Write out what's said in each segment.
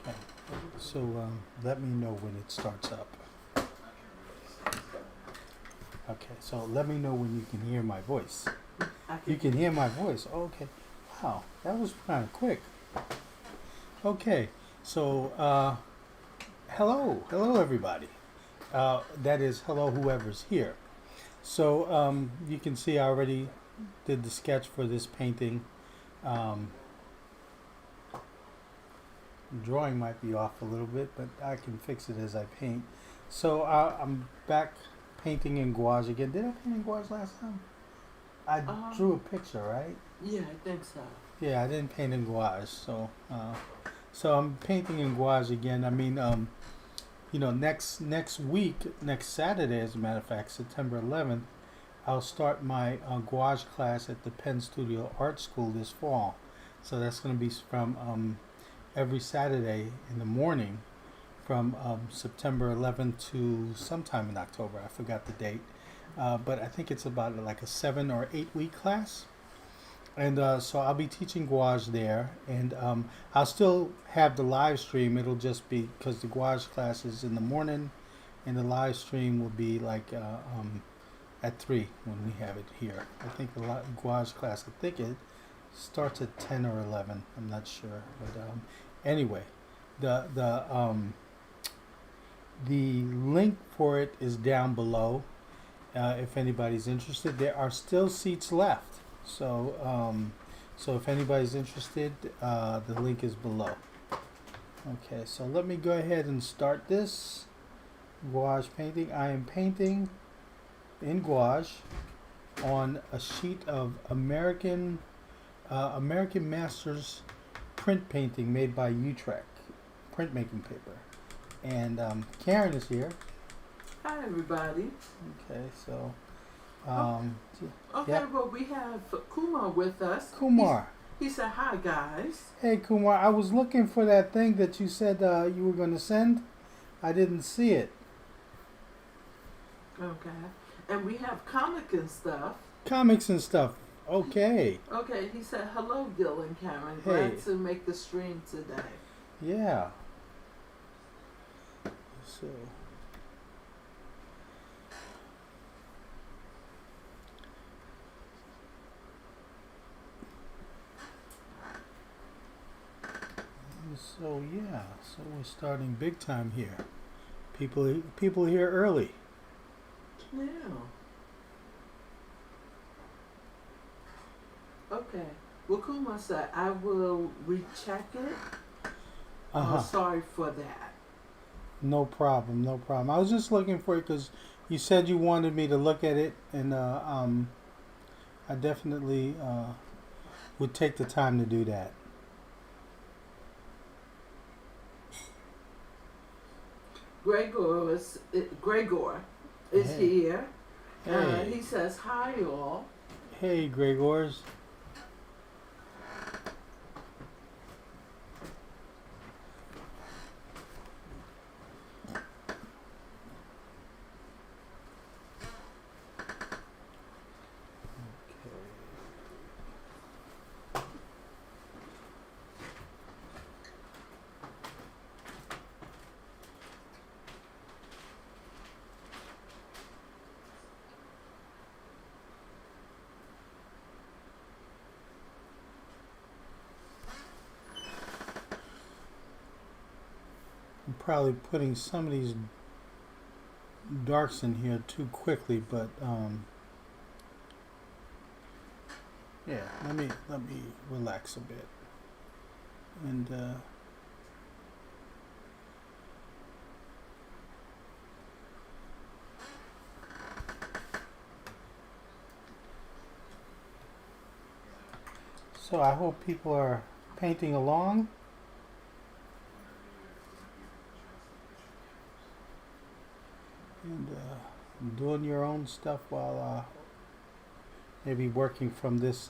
Okay. So let me know when it starts up. Okay. So let me know when you can hear my voice. You can hear my voice. Okay. Wow. That was kind of quick. Okay. So hello. Hello, everybody. That is hello, whoever's here. So you can see I already did the sketch for this painting. Drawing might be off a little bit, but I can fix it as I paint. So I'm back painting in gouache again. Did I paint in gouache last time? I drew a picture, right? Yeah, I think so. Yeah, I didn't paint in gouache, so I'm painting in gouache again. I mean, next week, next Saturday, as a matter of fact, September 11th, I'll start my gouache class at the Penn Studio Art School this fall. So that's going to be from every Saturday in the morning from September 11th to sometime in October. I forgot the date. But I think it's about like a 7 or 8 week class. And so I'll be teaching gouache there. And I'll still have the live stream. It'll just be because the gouache class is in the morning. And the live stream will be like at 3 when we have it here. I think the gouache class, I think it starts at 10 or 11. I'm not sure. But anyway, the link for it is down below. If anybody's interested, there are still seats left. So if anybody's interested, the link is below. Okay, so let me go ahead and start this gouache painting. I am painting in gouache on a sheet of American Masters print painting made by Utrecht printmaking paper. And Karen is here. Hi, everybody. Okay, so Okay, yep. well, we have Kumar with us. Kumar. He said, hi, guys. Hey, Kumar, I was looking for that thing that you said you were going to send. I didn't see it. Okay. And we have comic and stuff. Comics and stuff. Okay. Okay, he said, hello, Gil and Karen. Hey. Glad to make the stream today. Yeah. So. So yeah, so we're starting big time here. People here early. Yeah. Okay. Well, Kumar said, I will recheck it. Sorry for that. No problem, no problem. I was just looking for it because you said you wanted me to look at it, and I definitely would take the time to do that. Gregor is Hey. here. Hey. He says, hi, all. Hey, Gregors. I'm probably putting some of these darks in here too quickly, but yeah, let me relax a bit. And so I hope people are painting along. And doing your own stuff while maybe working from this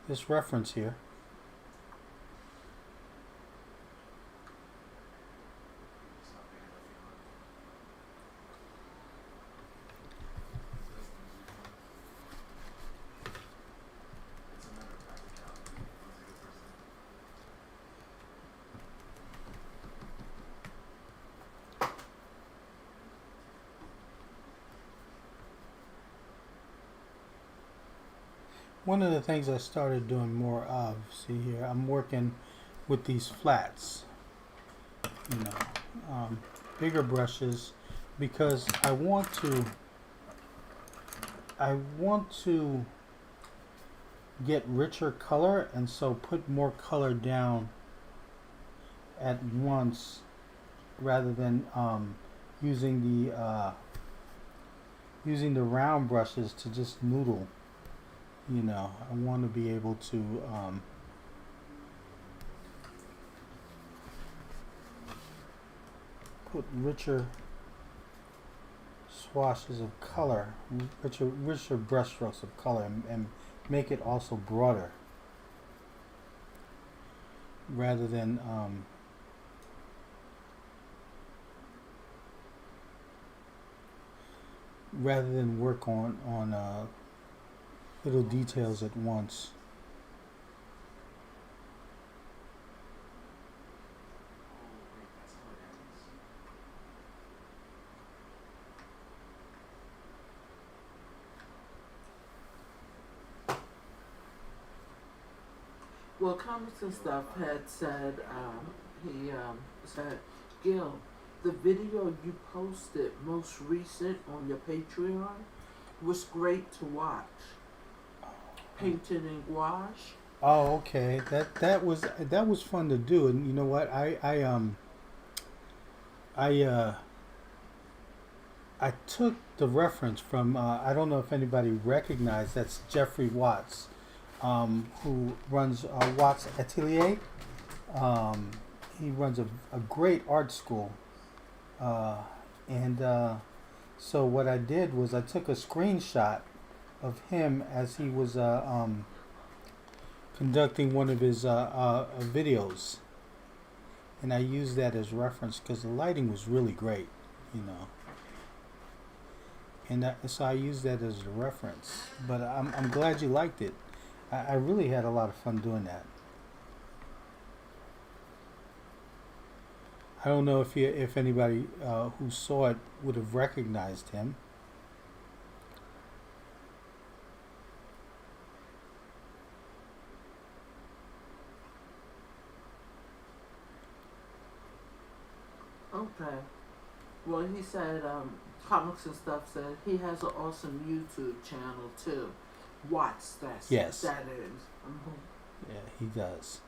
this reference here. one of the things I started doing more of, see here, I'm working with these flats, you know, bigger brushes, because I want to get richer color, and so put more color down at once rather than using the round brushes to just noodle. You know, I want to be able to put richer swashes of color, richer brushstrokes of color, and make it also broader rather than work on little details at once. Well, Comics and Stuff had said, he said, Gil, the video you posted most recent on your Patreon was great to watch. Painted in gouache. Oh, okay. That was fun to do, and you know what? I took the reference from I don't know if anybody recognized, that's Jeffrey Watts, who runs Watts Atelier. He runs a great art school, and so what I did was I took a screenshot of him as he was conducting one of his videos, and I used that as reference because the lighting was really great, you know. And so I used that as a reference. But I'm glad you liked it. I really had a lot of fun doing that. I don't know if anybody who saw it would have recognized him. Okay. Well, he said, Comics and Stuff said he has an awesome YouTube channel too. Watts, Yes. that is. Mm-hmm. Yeah, he does.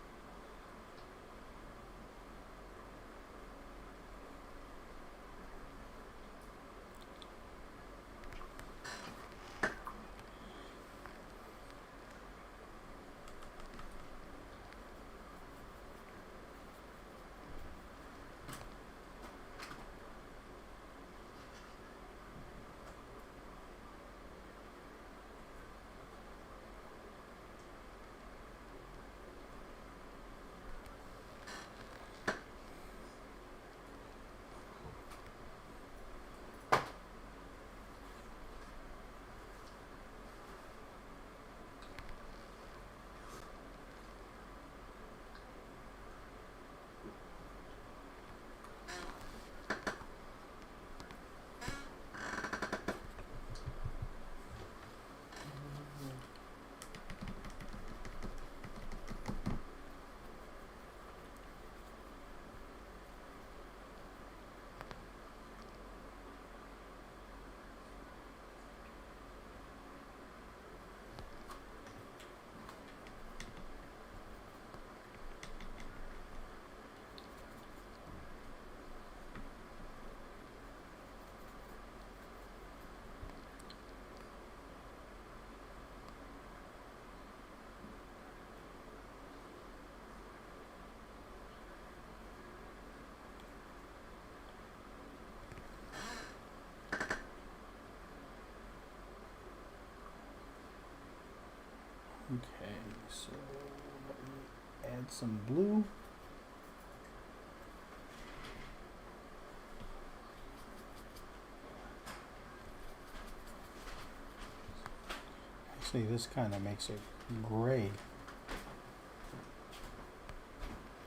Okay, so let me add some blue. Actually, this kind of makes it gray.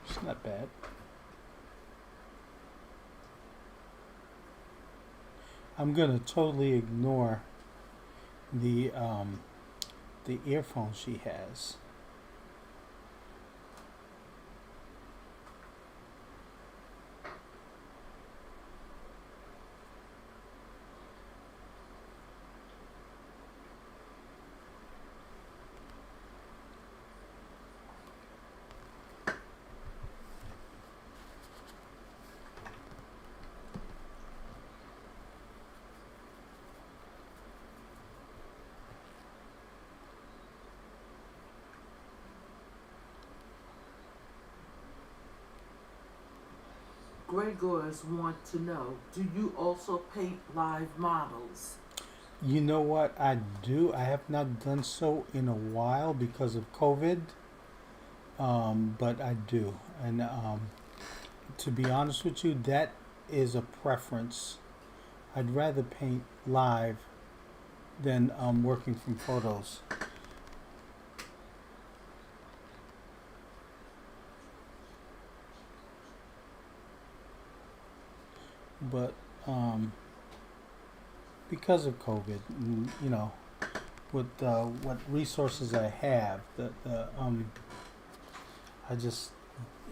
It's not bad. I'm gonna totally ignore the the earphones she has. Gregors want to know, do you also paint live models? You know what? I do. I have not done so in a while because of COVID, but I do. And to be honest with you, that is a preference. I'd rather paint live than working from photos. But because of COVID, you know, with what resources I have, I just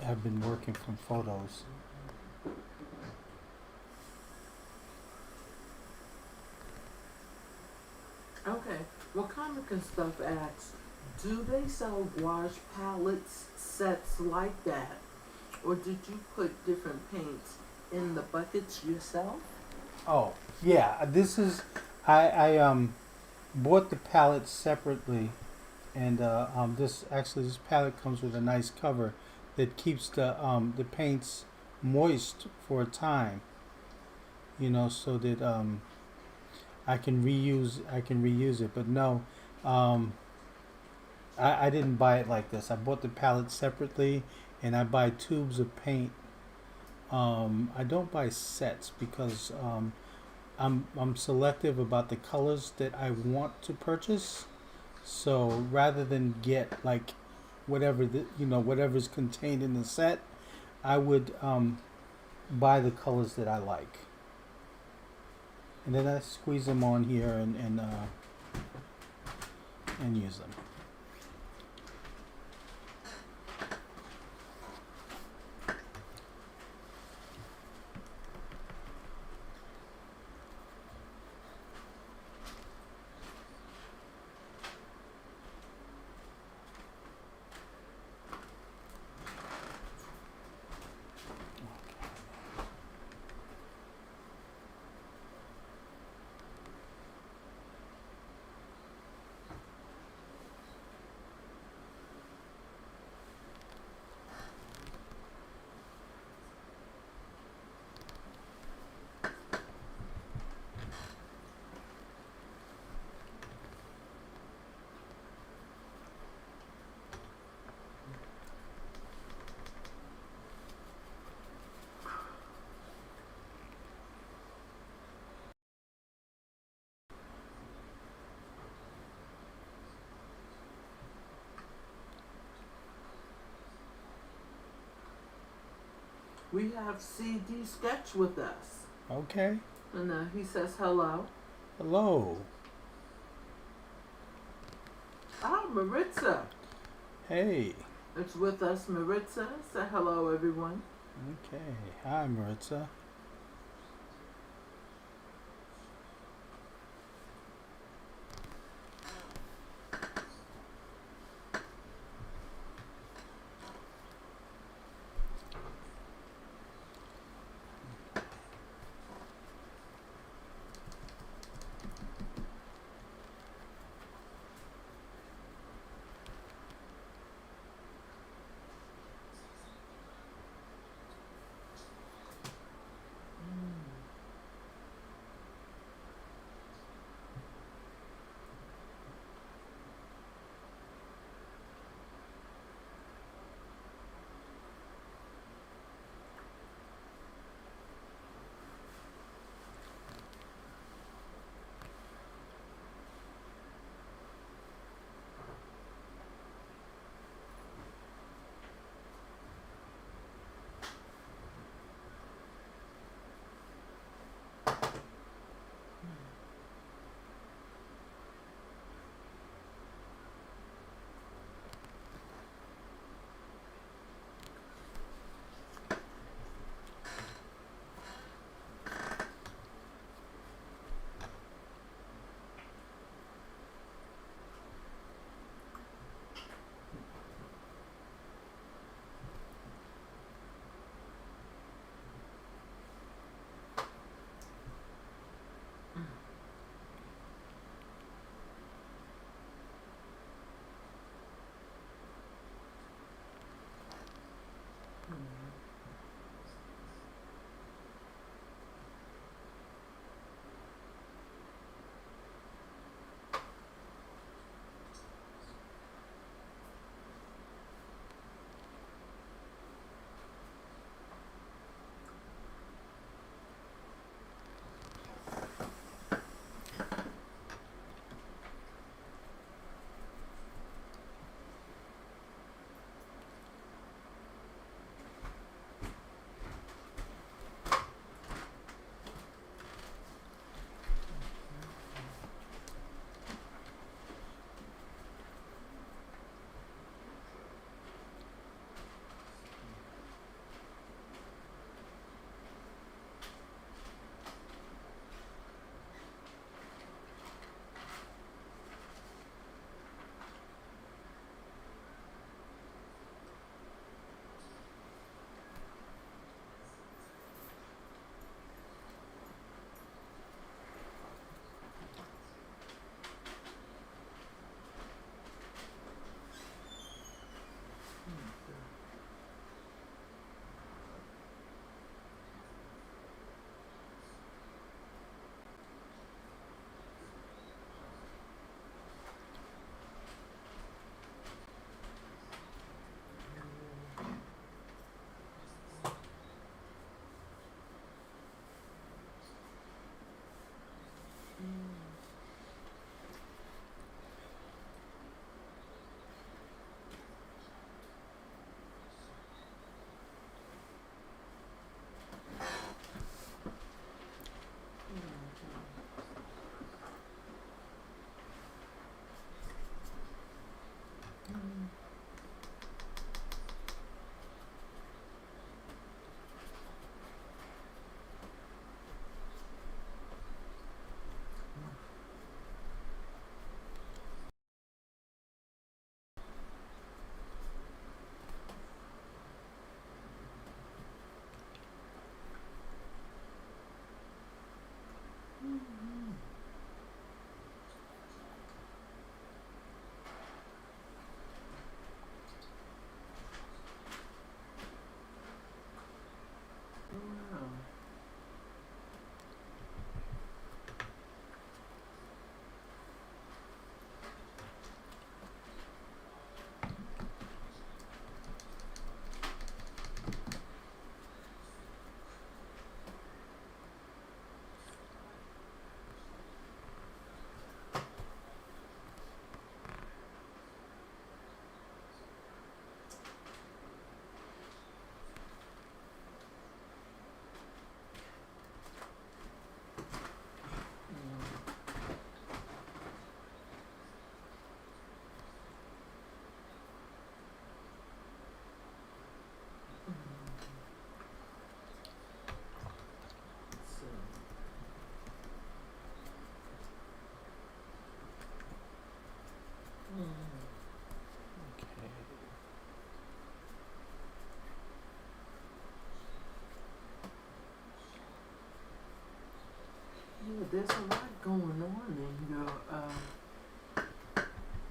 have been working from photos. Okay, well, Comic and Stuff asks, do they sell gouache palettes, sets like that? Or did you put different paints in the buckets yourself? Oh yeah, this is I bought the palette separately, and this palette comes with a nice cover that keeps the paints moist for a time. You know, so that I can reuse it. But no, um, I didn't buy it like this. I bought the palette separately, and I buy tubes of paint. I don't buy sets because I'm selective about the colors that I want to purchase. So rather than get like whatever's contained in the set, I would buy the colors that I like, and then I squeeze them on here and use them. We have CD Sketch with us. Okay. And he says hello. Hello. Ah, Maritza. Hey. It's with us, Maritza. Say hello, everyone. Okay. Hi, Maritza.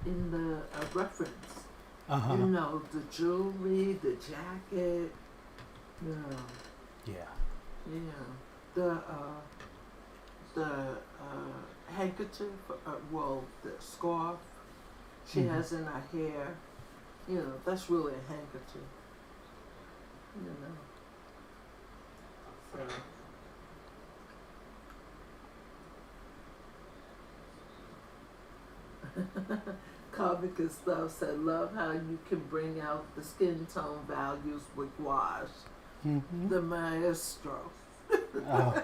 in the reference. Uh-huh. You know, the jewelry, the jacket. Yeah. Yeah. Yeah. The handkerchief, well, the scarf she has in her hair. You know, that's really a handkerchief. You know. So. Comic and stuff said, love how you can bring out the skin tone values with gouache. Mm-hmm. The maestro. Oh.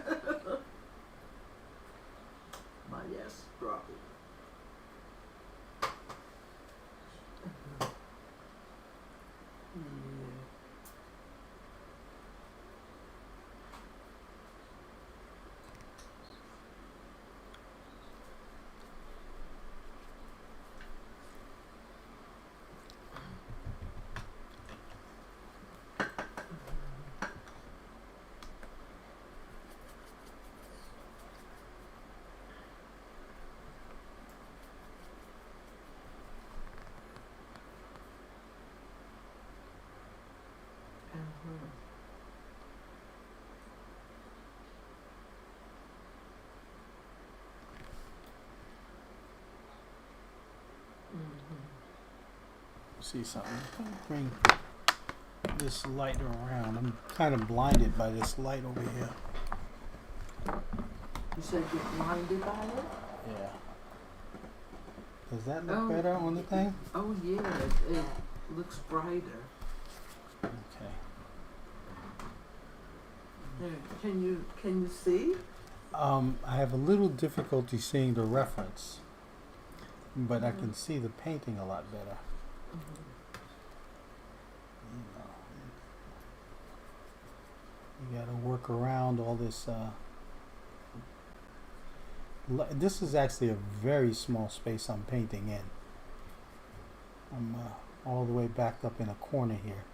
Maestro. Yeah. Uh-huh. See something. Let me bring this light around. I'm kind of blinded by this light over here. You said you're blinded by it? Yeah. Does that look better on the thing? Oh yeah, it looks brighter. Okay. Can you see? I have a little difficulty seeing the reference, but I can see the painting a lot better. You got to work around all this. This is actually a very small space I'm painting in. I'm all the way backed up in a corner here.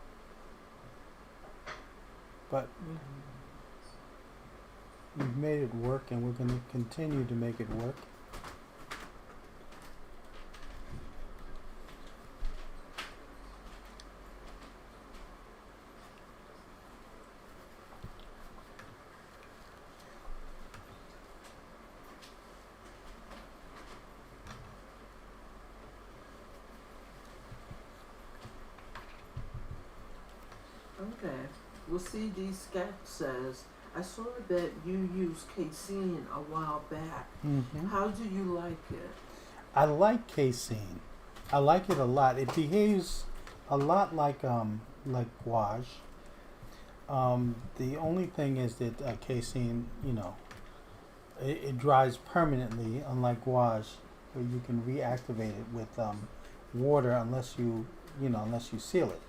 But we've made it work, and we're going to continue to make it work. Okay. Well, see, these sketch says, I saw that you used casein a while back. Mm-hmm. How do you like it? I like casein. I like it a lot. It behaves a lot like gouache. The only thing is that casein, you know, it dries permanently, unlike gouache, where you can reactivate it with water unless you seal it.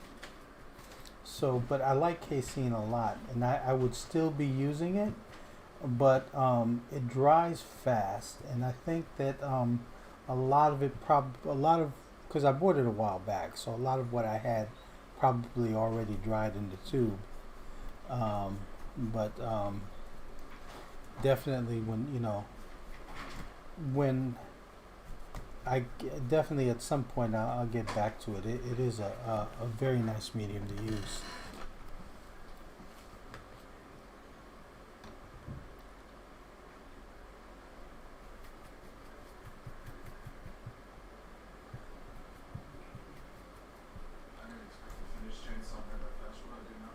So, but I like casein a lot, and I would still be using it, but it dries fast, and I think that a lot of it because I bought it a while back, so a lot of what I had probably already dried in the tube. But definitely when definitely at some point I'll get back to it. It is a very nice medium to use. I didn't expect to finish chainsaw hair that fast. What do I do now?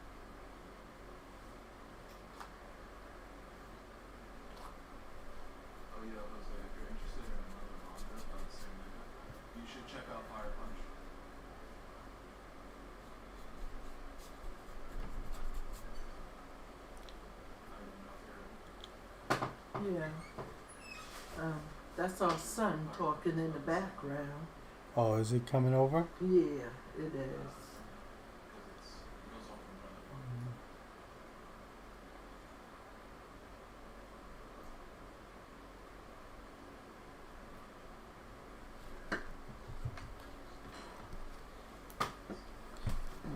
Oh yeah, Jose, if you're interested in another manga by the same name, you should check out Fire Punch. I don't know if you're Yeah. That's our son talking in the background. Oh, is it coming over? Yeah, it is. because it goes off in front of you.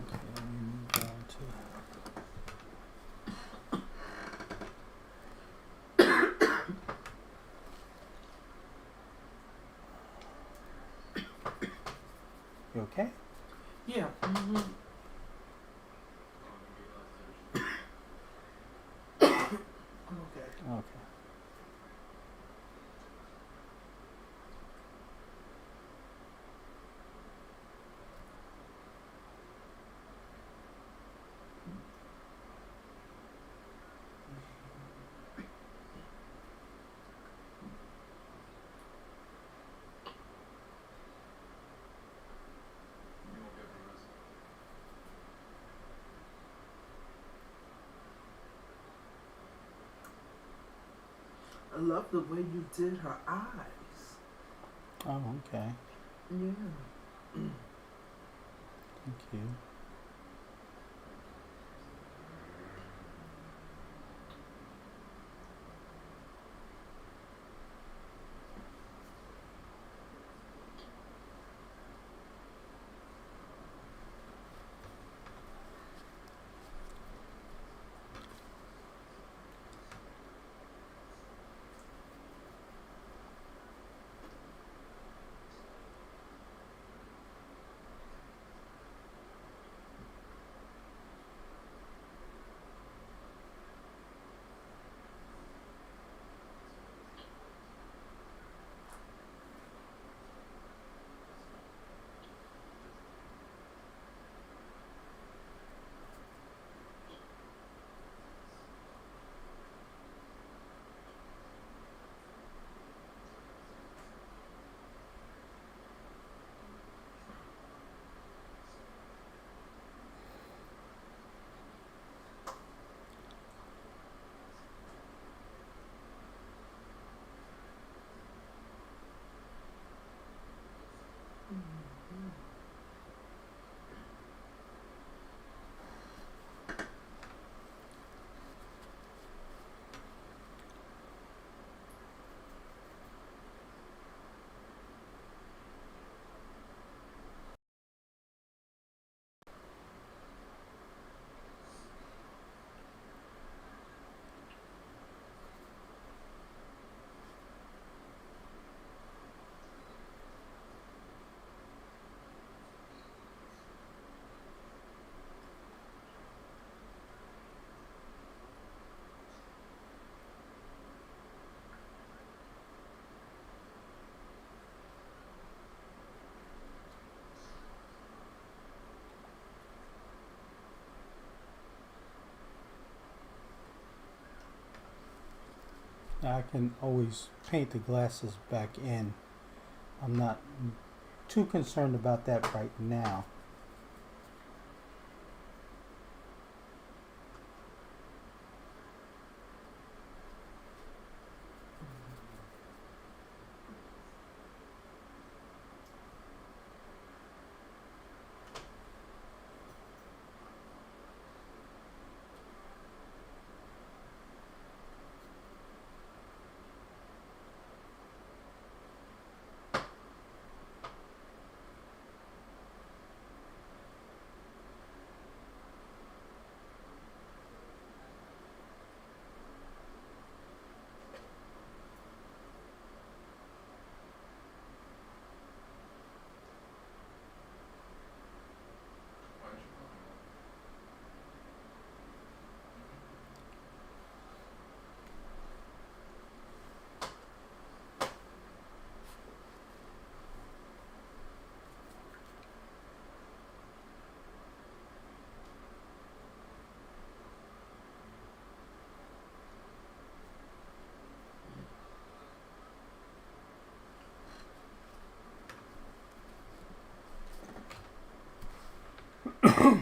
Okay, let me move down to. You okay? Yeah. Okay. Okay. You won't get arrested. I love the way you did her eyes. Oh, okay. Yeah. Thank you. Now I can always paint the glasses back in. I'm not too concerned about that right now. Why did you call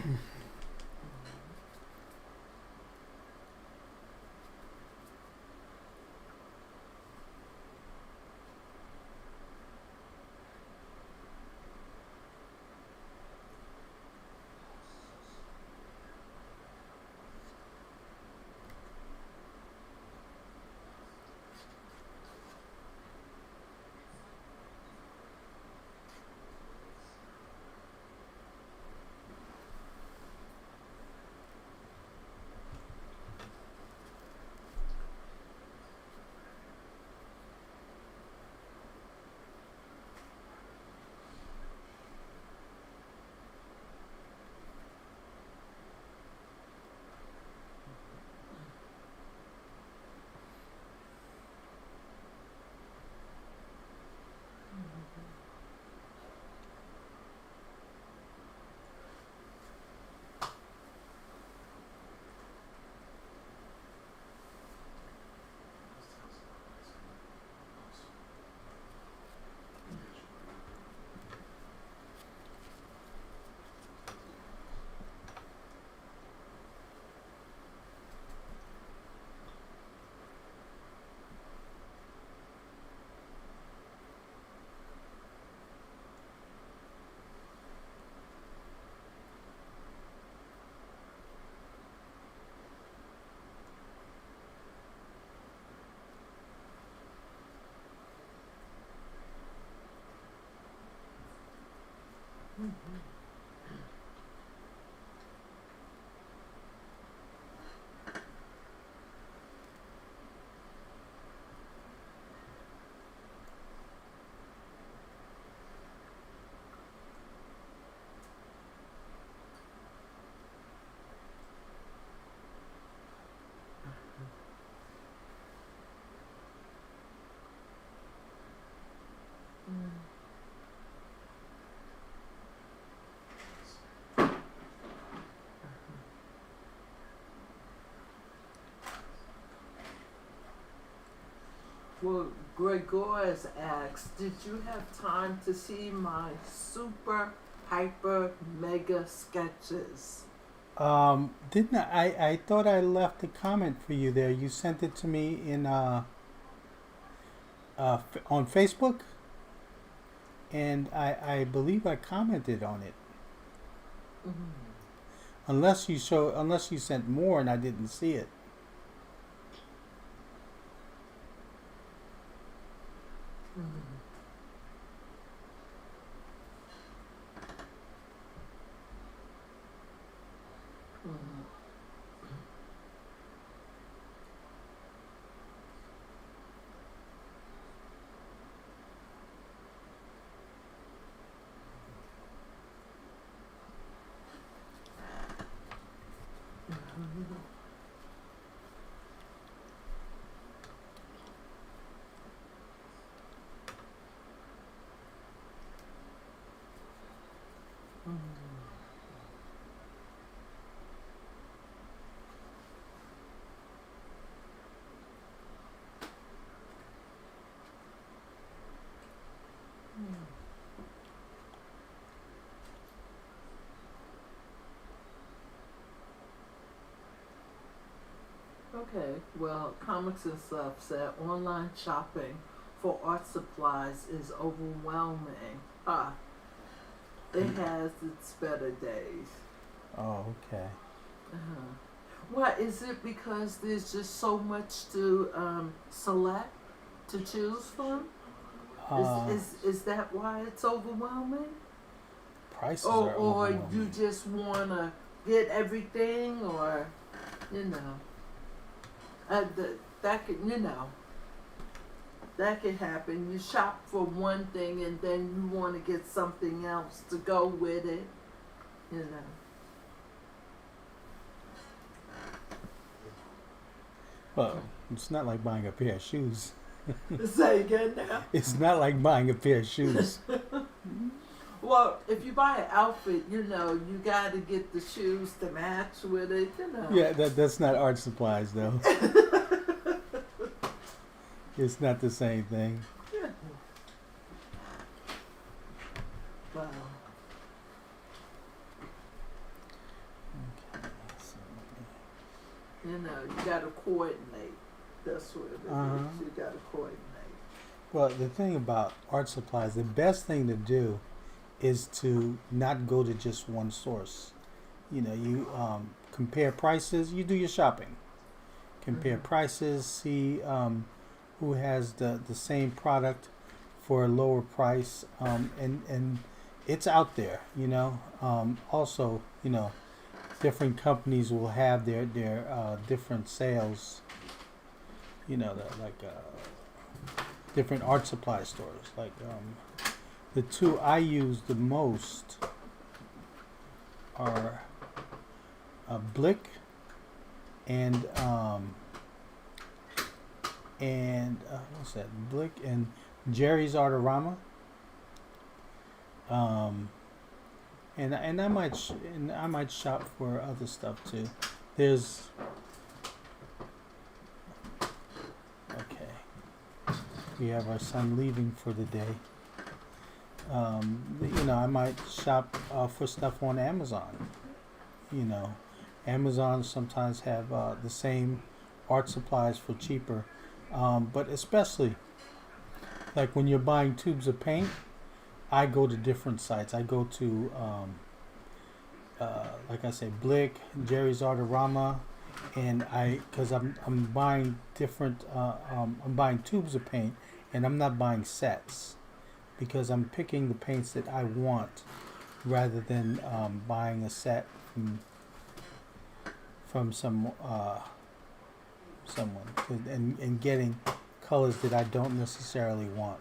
me? Well, Gregorius asks, did you have time to see my super hyper mega sketches? Didn't I thought I left a comment for you there. You sent it to me in on Facebook, and I believe I commented on it. Unless you sent more and I didn't see it. Okay, well, Comics and Stuff said online shopping for art supplies is overwhelming. It has its better days. Oh, okay. What is it? Because there's just so much to select, to choose from? Is that why it's overwhelming? Prices are Or overwhelming. you just wanna get everything, or you know, that could that could happen. You shop for one thing and then you want to get something else to go with it, you know. Well, it's not like buying a pair of shoes. Say again now. It's not like buying a pair of shoes. Well, if you buy an outfit, you know, you got to get the shoes to match with it, you know. Yeah, that's not art supplies though. It's not the same thing. Yeah. Wow. Okay, so You know, you got to coordinate. That's what it is. You got to coordinate. well, the thing about art supplies, the best thing to do is to not go to just one source. You know, you compare prices. You do your shopping. Compare prices. See who has the same product for a lower price. And it's out there. You know. Also, you know, different companies will have their different sales. You know, different art supply stores. Like the two I use the most are Blick and what's that? Blick and Jerry's Artorama. And I might shop for other stuff too. There's okay. We have our son leaving for the day. You know, I might shop for stuff on Amazon. You know, Amazon sometimes have the same art supplies for cheaper, but especially like when you're buying tubes of paint, I go to different sites. I go to like I say, Blick, Jerry's Artorama, and because I'm buying different. I'm buying tubes of paint, and I'm not buying sets because I'm picking the paints that I want rather than buying a set from someone and getting colors that I don't necessarily want.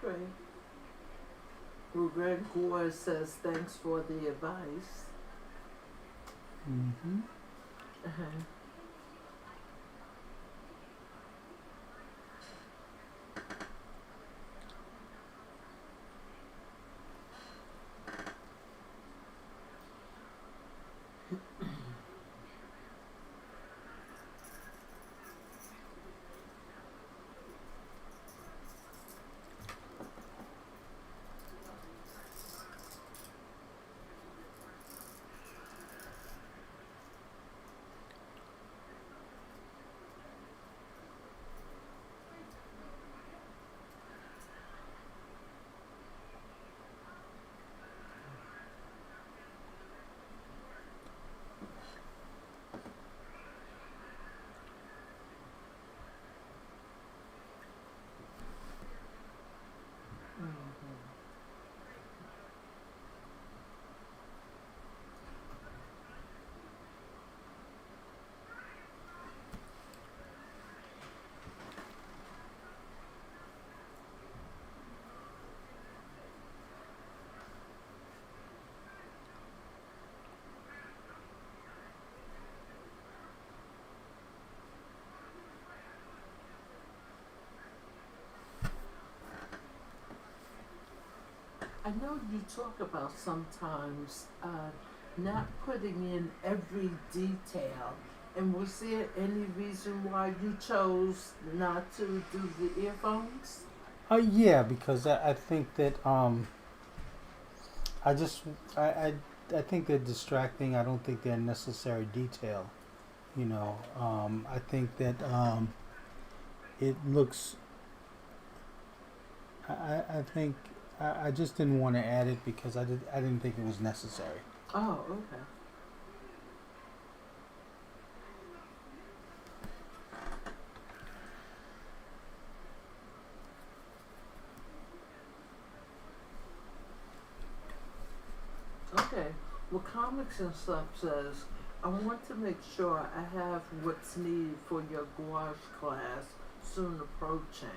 Okay. Greg Gore says thanks for the advice. Mm-hmm. Uh-huh. I know you talk about sometimes not putting in every detail. And was there any reason why you chose not to do the earphones? Yeah, because I think that I just I think they're distracting. I don't think they're necessary detail. I think that it looks. I think I just didn't want to add it because I didn't think it was necessary. Oh, okay. Okay. Well, Comics and Stuff says, I want to make sure I have what's needed for your gouache class soon approaching.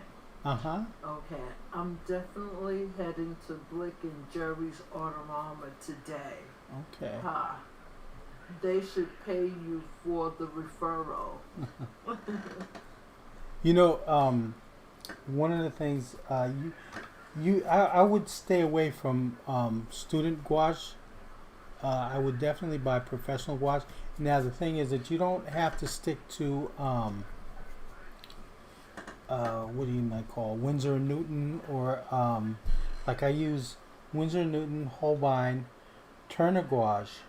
Uh-huh. Okay, I'm definitely heading to Blick and Jerry's Autumn Armor today. Okay. Ha. They should pay you for the referral. One of the things I would stay away from student gouache. I would definitely buy professional gouache. Now the thing is that you don't have to stick to what do you might call Winsor and Newton or like I use Winsor and Newton, Holbein, Turner gouache,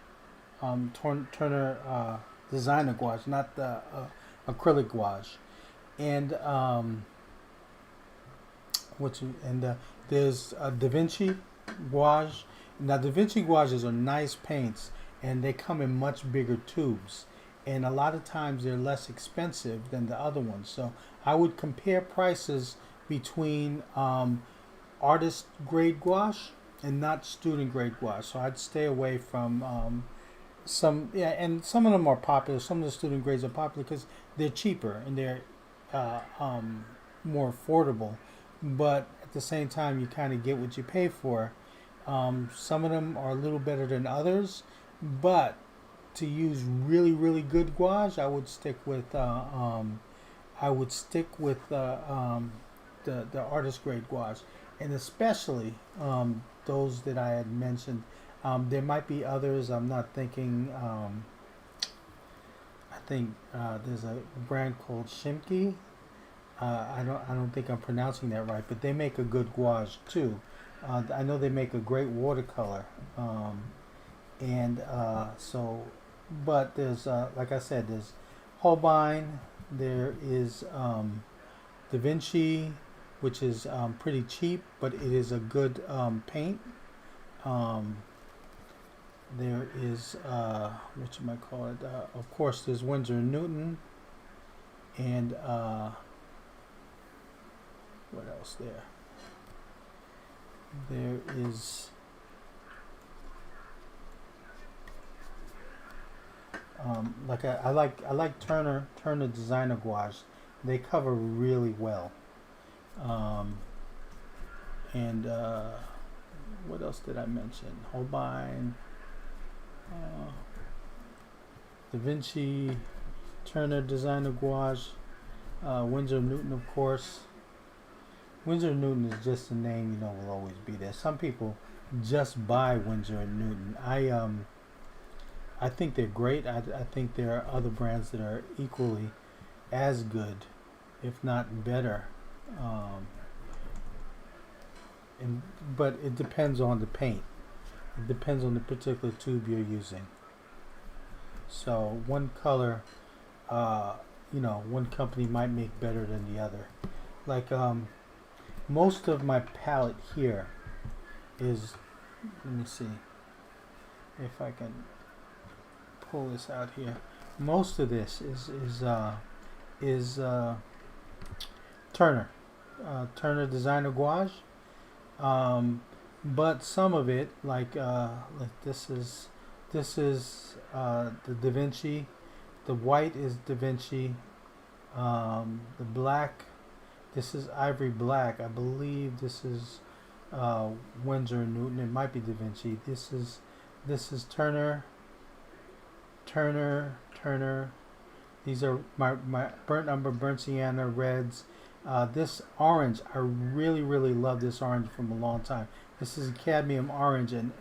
Turner designer gouache, not the acrylic gouache, and there's Da Vinci Gouache. Now, Da Vinci gouaches are nice paints, and they come in much bigger tubes. And a lot of times they're less expensive than the other ones. So I would compare prices between artist grade gouache and not student grade gouache. So I'd stay away from and some of them are popular. Some of the student grades are popular because they're cheaper and they're more affordable. But at the same time, you kind of get what you pay for. Some of them are a little better than others, but to use really really good gouache, I would stick with the artist grade gouache, and especially those that I had mentioned. There might be others. I'm not thinking. I think there's a brand called Shimki. I don't think I'm pronouncing that right, but they make a good gouache too. I know they make a great watercolor, and so, but there's like I said, there's Holbein. There is Da Vinci, which is pretty cheap, but it is a good paint. Um, there is what you might call it. Of course, there's Winsor and Newton, and what else there? There is I like Turner designer gouache. They cover really well. Um, and what else did I mention? Holbein, Da Vinci, Turner designer gouache, Winsor Newton, of course. Winsor Newton is just a name, will always be there. Some people just buy Winsor and Newton. I think they're great. I think there are other brands that are equally as good, if not better. But it depends on the paint. It depends on the particular tube you're using. So one color, one company might make better than the other. Like most of my palette here is, let me see if I can pull this out here. Most of this is Turner designer gouache, but some of it, like this is the Da Vinci. The white is Da Vinci. The black, this is ivory black. I believe this is Winsor and Newton. It might be Da Vinci. This is Turner. These are my burnt umber, burnt sienna, reds. This orange, I really love this orange from a long time. This is cadmium orange, and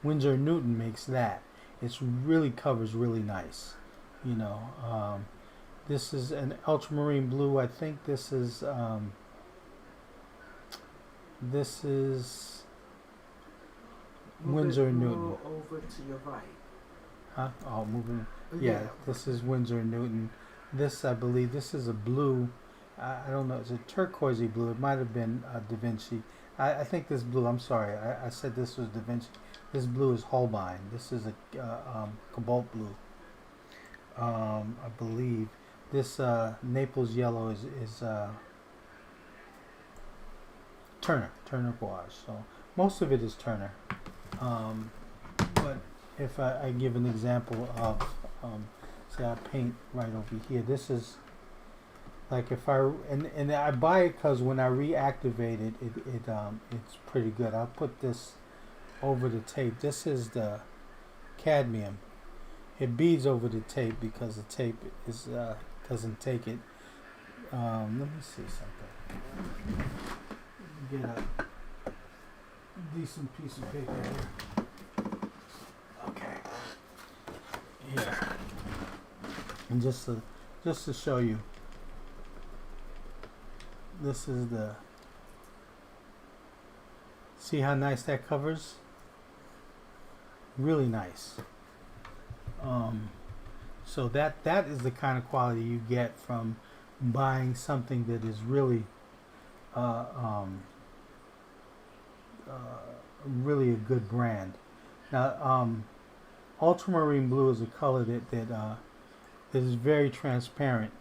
Winsor Newton makes that. It's really covers really nice. This is an ultramarine blue. I think this is Winsor Newton. Over to your right. Huh? Oh, moving. Yeah, this is Winsor Newton. This, I believe, this is a blue. I don't know. It's a turquoisey blue. It might have been Da Vinci. I think this blue. I'm sorry. I said this was Da Vinci. This blue is Holbein. This is a cobalt blue. I believe this Naples yellow is Turner gouache. So most of it is Turner. But if I give an example of, say I paint right over here, this is like if and I buy it because when I reactivate it, it's pretty good. I'll put this over the tape. This is the cadmium. It beads over the tape because the tape is doesn't take it. Let me see something. Get a decent piece of paper here. Okay. Here. And just to show you, this is the. See how nice that covers? Really nice. So that is the kind of quality you get from buying something that is really really a good brand. Now, Ultramarine Blue is a color that is very transparent,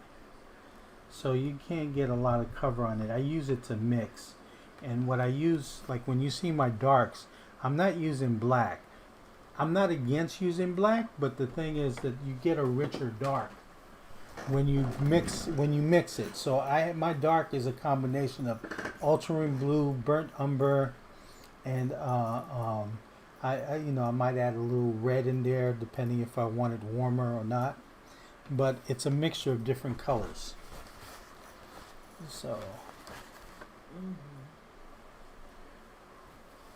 so you can't get a lot of cover on it. I use it to mix, and what I use, like when you see my darks, I'm not using black. I'm not against using black, but the thing is that you get a richer dark when you mix it. So my dark is a combination of ultramarine blue, burnt umber, and I might add a little red in there depending if I want it warmer or not. But it's a mixture of different colors. So.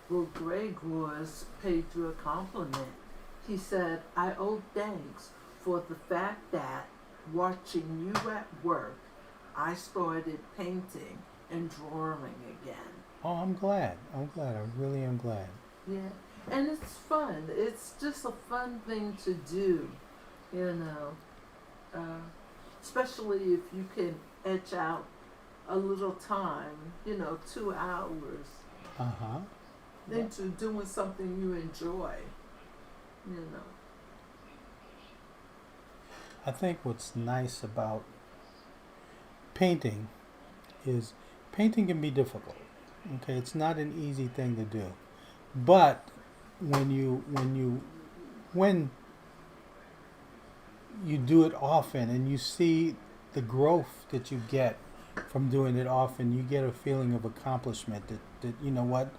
Well, Greg was paid you a compliment. He said, I owe thanks for the fact that watching you at work, I started painting and drawing again. Oh, I'm glad. I'm glad. I really am glad. Yeah, and it's fun. It's just a fun thing to do, you know. Uh, Especially if you can etch out a little time, 2 hours Uh-huh. into doing something you enjoy, you know. I think what's nice about painting is painting can be difficult. Okay, it's not an easy thing to do. But when you do it often and you see the growth that you get from doing it often, you get a feeling of accomplishment that you know what,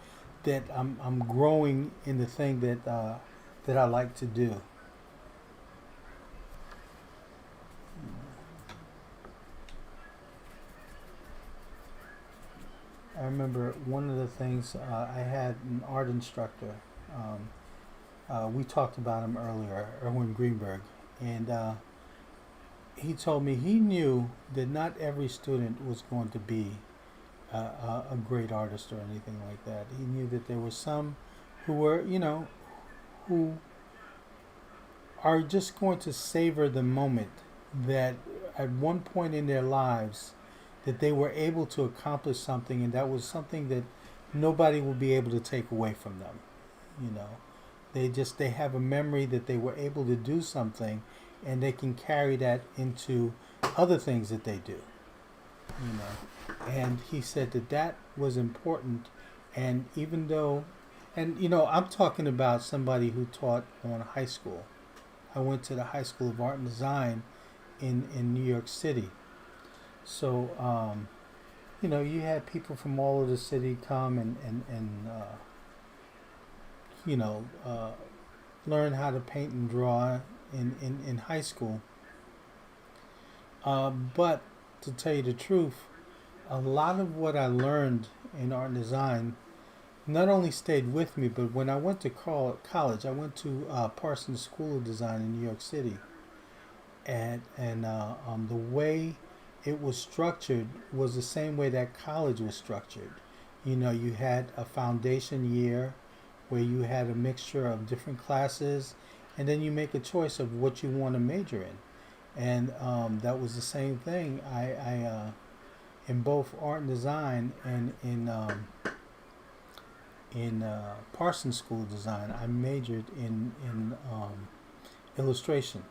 that I'm growing in the thing that I like to do. I remember one of the things I had an art instructor. We talked about him earlier, Erwin Greenberg, and he told me he knew that not every student was going to be a great artist or anything like that. He knew that there were some who were, who are just going to savor the moment that at one point in their lives that they were able to accomplish something, and that was something that nobody will be able to take away from them. You know, they have a memory that they were able to do something, and they can carry that into other things that they do. You know, and he said that was important, and even though, and I'm talking about somebody who taught on high school. I went to the High School of Art and Design in New York City. So, you had people from all over the city come and you know, uh, learn how to paint and draw in high school. But to tell you the truth, a lot of what I learned in art and design not only stayed with me, but when I went to college, I went to Parsons School of Design in New York City, and the way it was structured was the same way that college was structured. You had a foundation year where you had a mixture of different classes, and then you make a choice of what you want to major in. And that was the same thing. I in both art and design and in Parsons School of Design, I majored in illustration.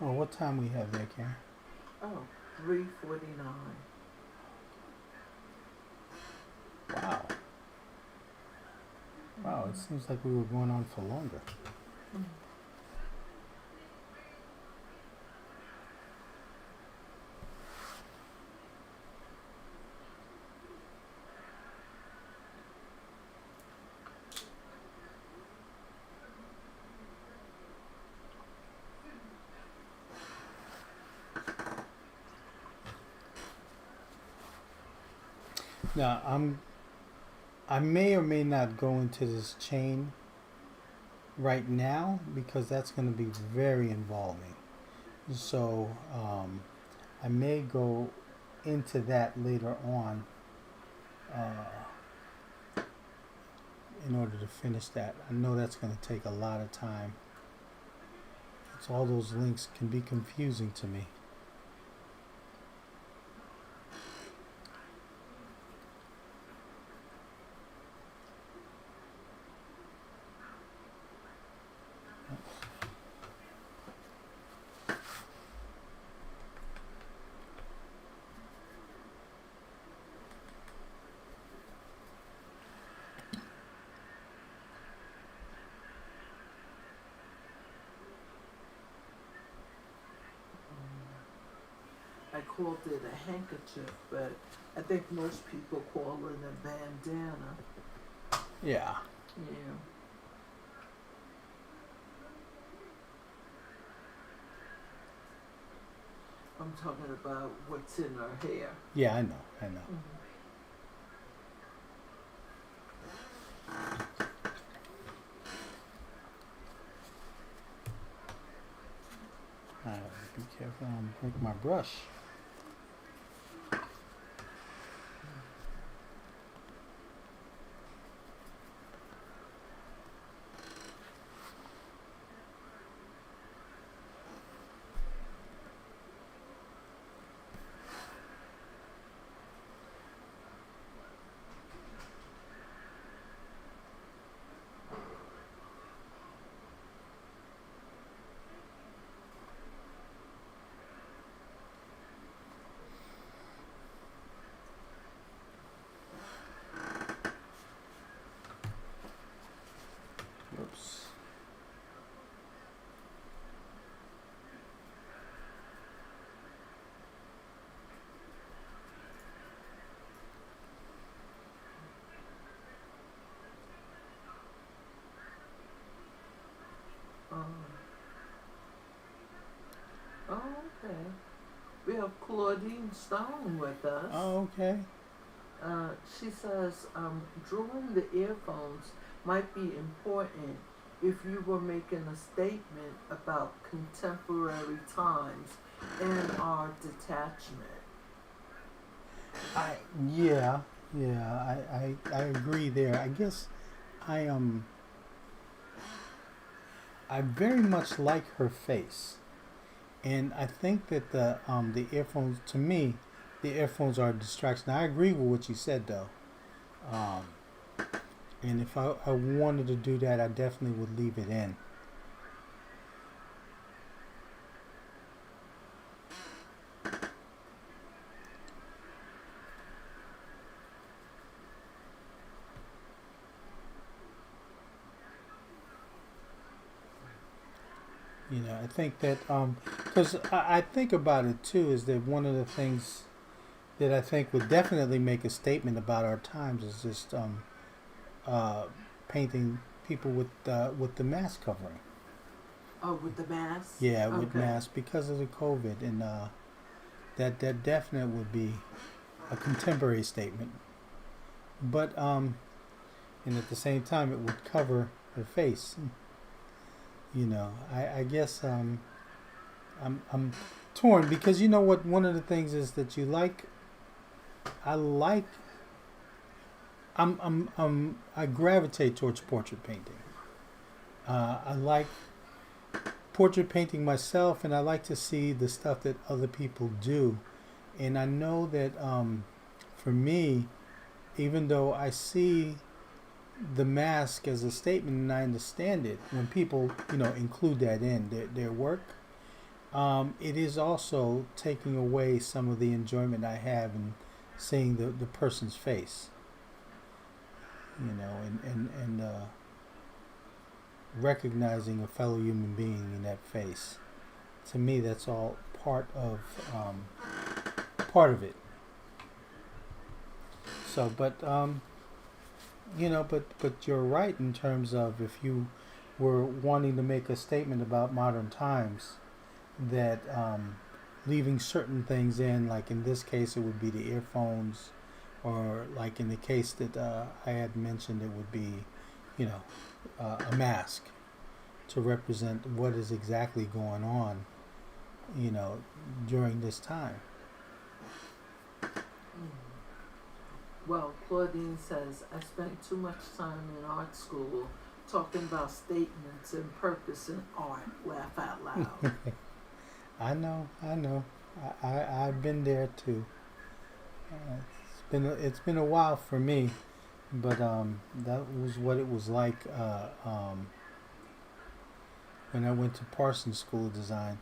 Oh, what time we have there, Karen? Oh, 3:49. Wow. Wow, it seems like we were going on for longer. Mm. Now, I may or may not go into this chain right now because that's going to be very involving. So I may go into that later on in order to finish that. I know that's going to take a lot of time. So all those links can be confusing to me. I called it a handkerchief, but I think most people call it a bandana. Yeah. Yeah. I'm talking about what's in her hair. Yeah, I know. Mm-hmm. Be careful, I don't break my brush. Whoops. Oh, okay. We have Claudine Stone with us. Oh, okay. She says, drawing the earphones might be important if you were making a statement about contemporary times and our detachment. I agree there. I guess I I very much like her face, and I think that the earphones, to me, the earphones are a distraction. I agree with what you said though, um, and if I wanted to do that, I definitely would leave it in. You know, I think that because I think about it too, is that one of the things that I think would definitely make a statement about our times is just uh, painting people with the mask covering. Oh, with the mask? Yeah, with Okay. masks because of the COVID, and that definitely would be a contemporary statement. But and at the same time, it would cover her face. You know, I guess I'm torn because you know what? One of the things is that you like. I like. I gravitate towards portrait painting. I like portrait painting myself, and I like to see the stuff that other people do. And I know that for me, even though I see the mask as a statement and I understand it, when people include that in their work, it is also taking away some of the enjoyment I have in seeing the person's face. And recognizing a fellow human being in that face. To me, that's all part of it. So, but you're right in terms of if you were wanting to make a statement about modern times, that leaving certain things in, like in this case, it would be the earphones, or like in the case that I had mentioned, it would be, you know, a mask to represent what is exactly going on, you know, during this time. Well, Claudine says, I spent too much time in art school talking about statements and purpose in art. Laugh out loud. I know. I've been there too. It's been a while for me, but that was what it was like when I went to Parsons School of Design.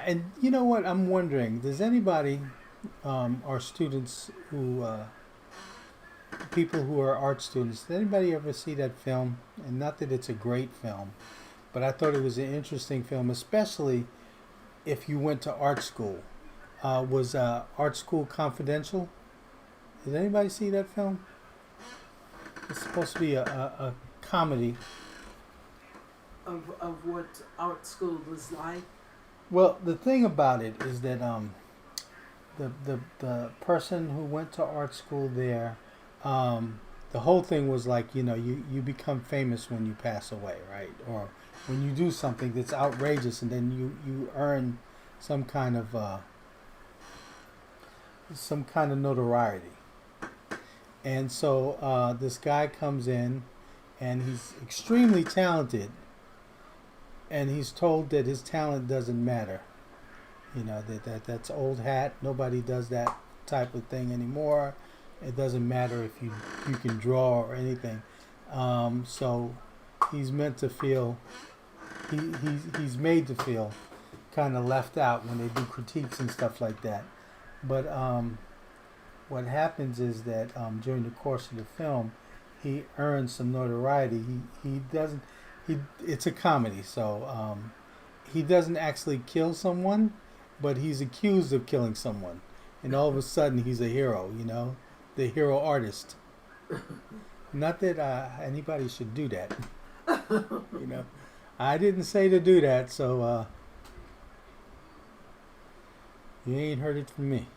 And you know what? I'm wondering, does anybody, or students who, people who are art students, did anybody ever see that film? And not that it's a great film, but I thought it was an interesting film, especially if you went to art school. Was Art School Confidential? Did anybody see that film? It's supposed to be a comedy. Of what art school was like. Well, the thing about it is that the person who went to art school there, the whole thing was like, you know, you become famous when you pass away, right? Or when you do something that's outrageous, and then you earn some kind of notoriety. And so this guy comes in, and he's extremely talented, and he's told that his talent doesn't matter. You know, that's old hat. Nobody does that type of thing anymore. It doesn't matter if you can draw or anything. So he's meant to feel, he's made to feel kind of left out when they do critiques and stuff like that. But what happens is that during the course of the film, he earns some notoriety. It's a comedy, so he doesn't actually kill someone, but he's accused of killing someone, and all of a sudden he's a hero. You know, the hero artist. Not that anybody should do that. You know, I didn't say to do that, so you ain't heard it from me.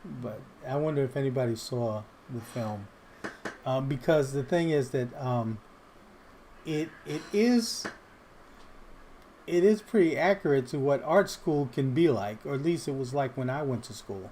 But I wonder if anybody saw the film, because the thing is that it is pretty accurate to what art school can be like, or at least it was like when I went to school.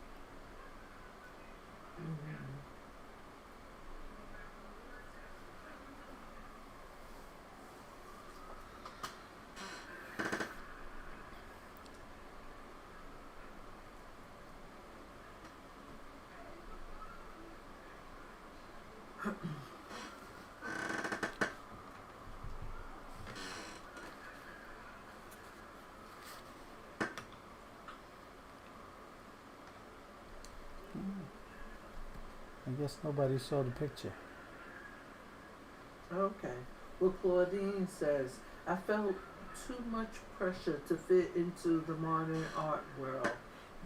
I guess nobody saw the picture. Okay. Well, Claudine says, I felt too much pressure to fit into the modern art world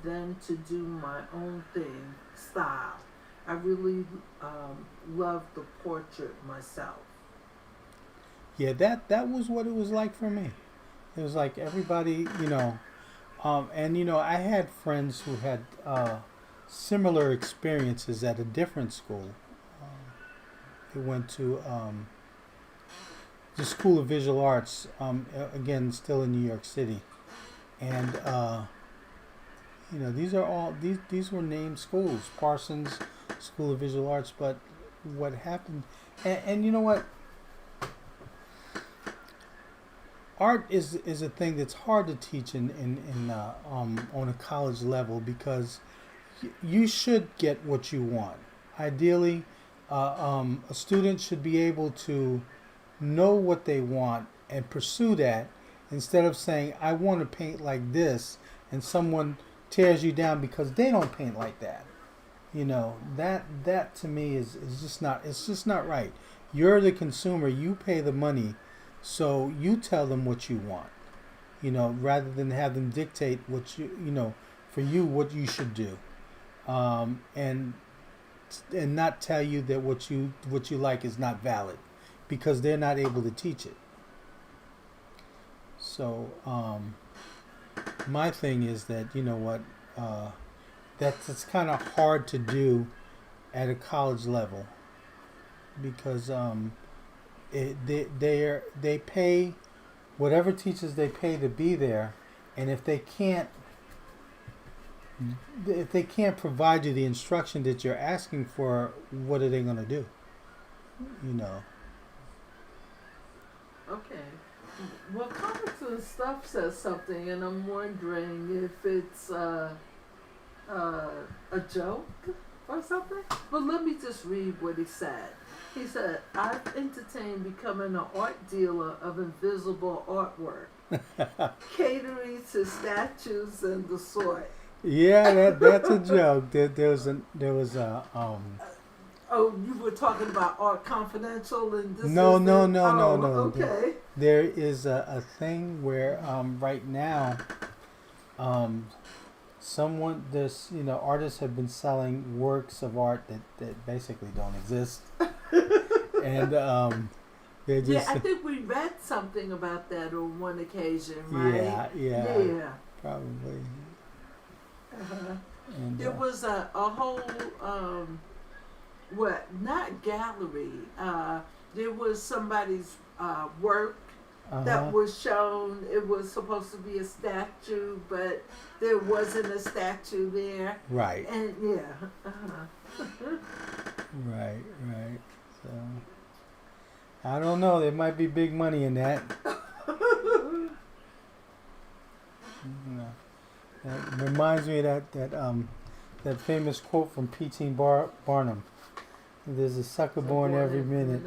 than to do my own thing, style. I really loved the portrait myself. Yeah, that was what it was like for me. It was like everybody, you know, and you know, I had friends who had similar experiences at a different school. They went to the School of Visual Arts, again, still in New York City, and you know, these were named schools, Parsons School of Visual Arts. But what happened, and you know what? Art is a thing that's hard to teach on a college level, because you should get what you want. Ideally, a student should be able to know what they want and pursue that, instead of saying, I want to paint like this, and someone tears you down because they don't paint like that. You know, that to me is just not, it's just not right. You're the consumer, you pay the money, so you tell them what you want, you know, rather than have them dictate what you know, for you, what you should do. And not tell you that what you like is not valid, because they're not able to teach it. So my thing is that you know what, that's it's kind of hard to do at a college level because they pay whatever teachers they pay to be there, and if they can't provide you the instruction that you're asking for, what are they going to do? You know. Okay. Well, Comics and Stuff says something, and I'm wondering if it's a joke or something. But let me just read what he said. He said, "I've entertained becoming an art dealer of invisible artwork, catering to statues and the sort." Yeah, that's a joke. There was a Oh, you were talking about Art Confidential, and this no, is no, the, no, oh, no, no. okay. There is a thing where right now someone this artists have been selling works of art that basically don't exist, and they're just Yeah, I think we read something about that on one occasion, right? yeah, probably. Uh-huh. And There was a whole not gallery. There was somebody's work that was shown. It was supposed to be a statue, but there wasn't a statue there. right, And yeah. right. So I don't know. There might be big money in that. That reminds me of that famous quote from P.T. Barnum. There's a sucker born every minute.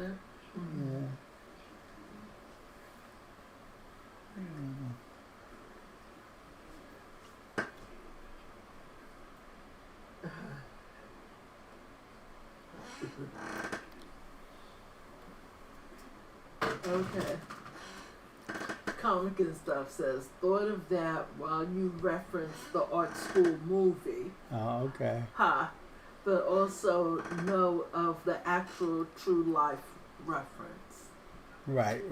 Mm-hmm. Yeah. Okay. Comic and Stuff says, thought of that while you referenced the art school movie. Oh, okay. Ha. But also know of the actual true life reference. Right.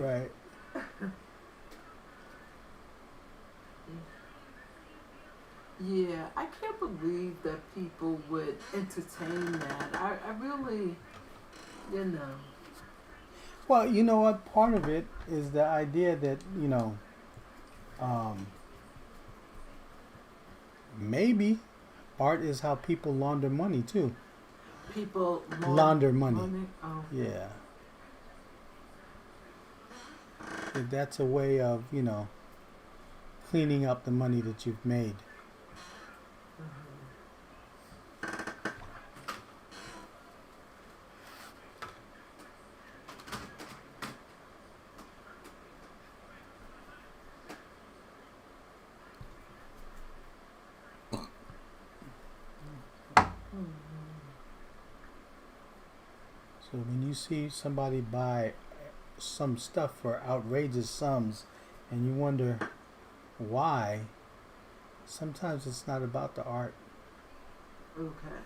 Yeah, I can't believe that people would entertain that. I really, you know. Well, you know what? Part of it is the idea that maybe art is how people launder money too. People Launder money. Oh. Yeah. That's a way of cleaning up the money that you've made. So when you see somebody buy some stuff for outrageous sums and you wonder why, sometimes it's not about the art. Okay.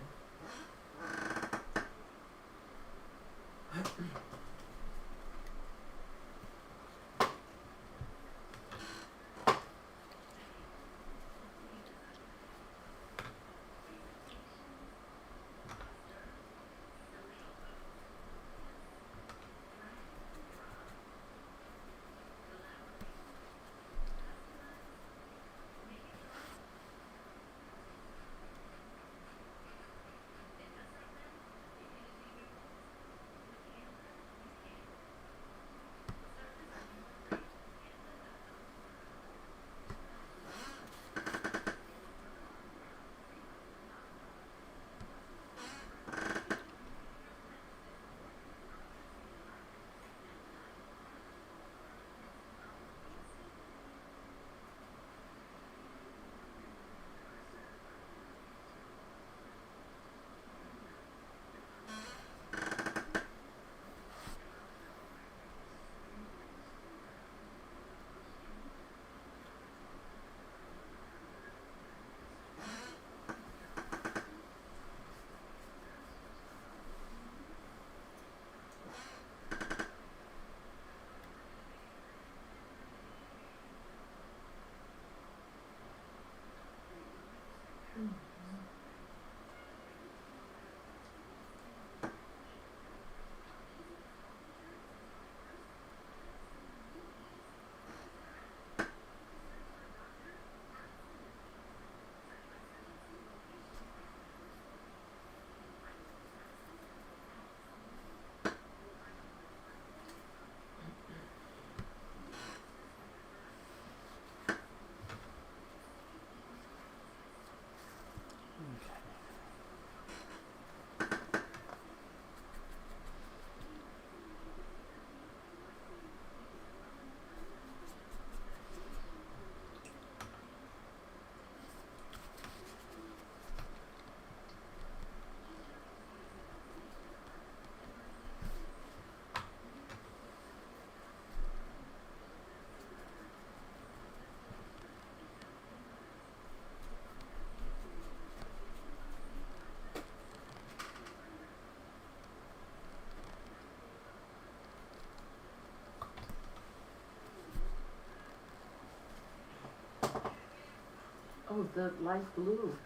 Oh, that light blue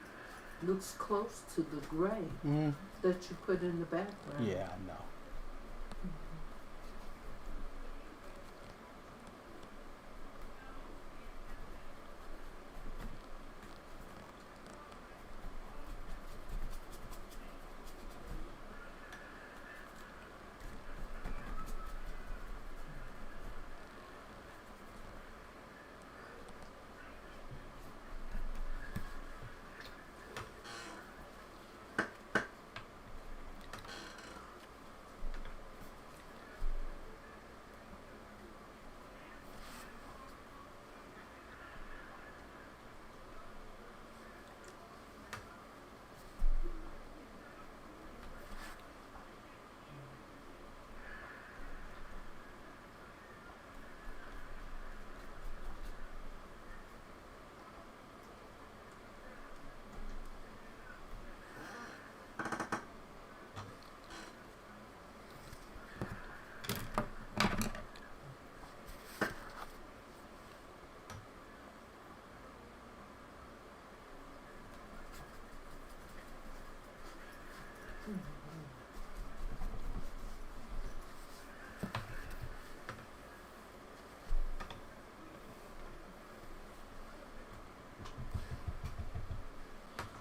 looks close to the gray Mm, that you put in the background. yeah, I know.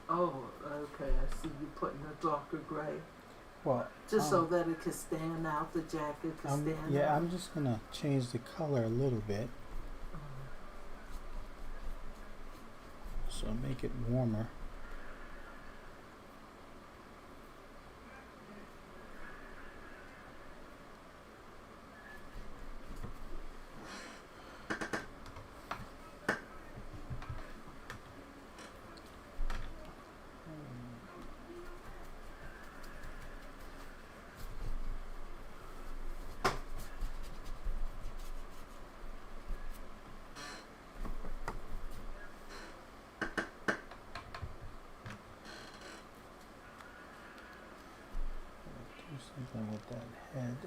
Oh, okay. I see you putting a darker gray. Well, Just so that it can stand out, the jacket can stand out. yeah, I'm just gonna change the color a little bit, so make it warmer. Do something with that head.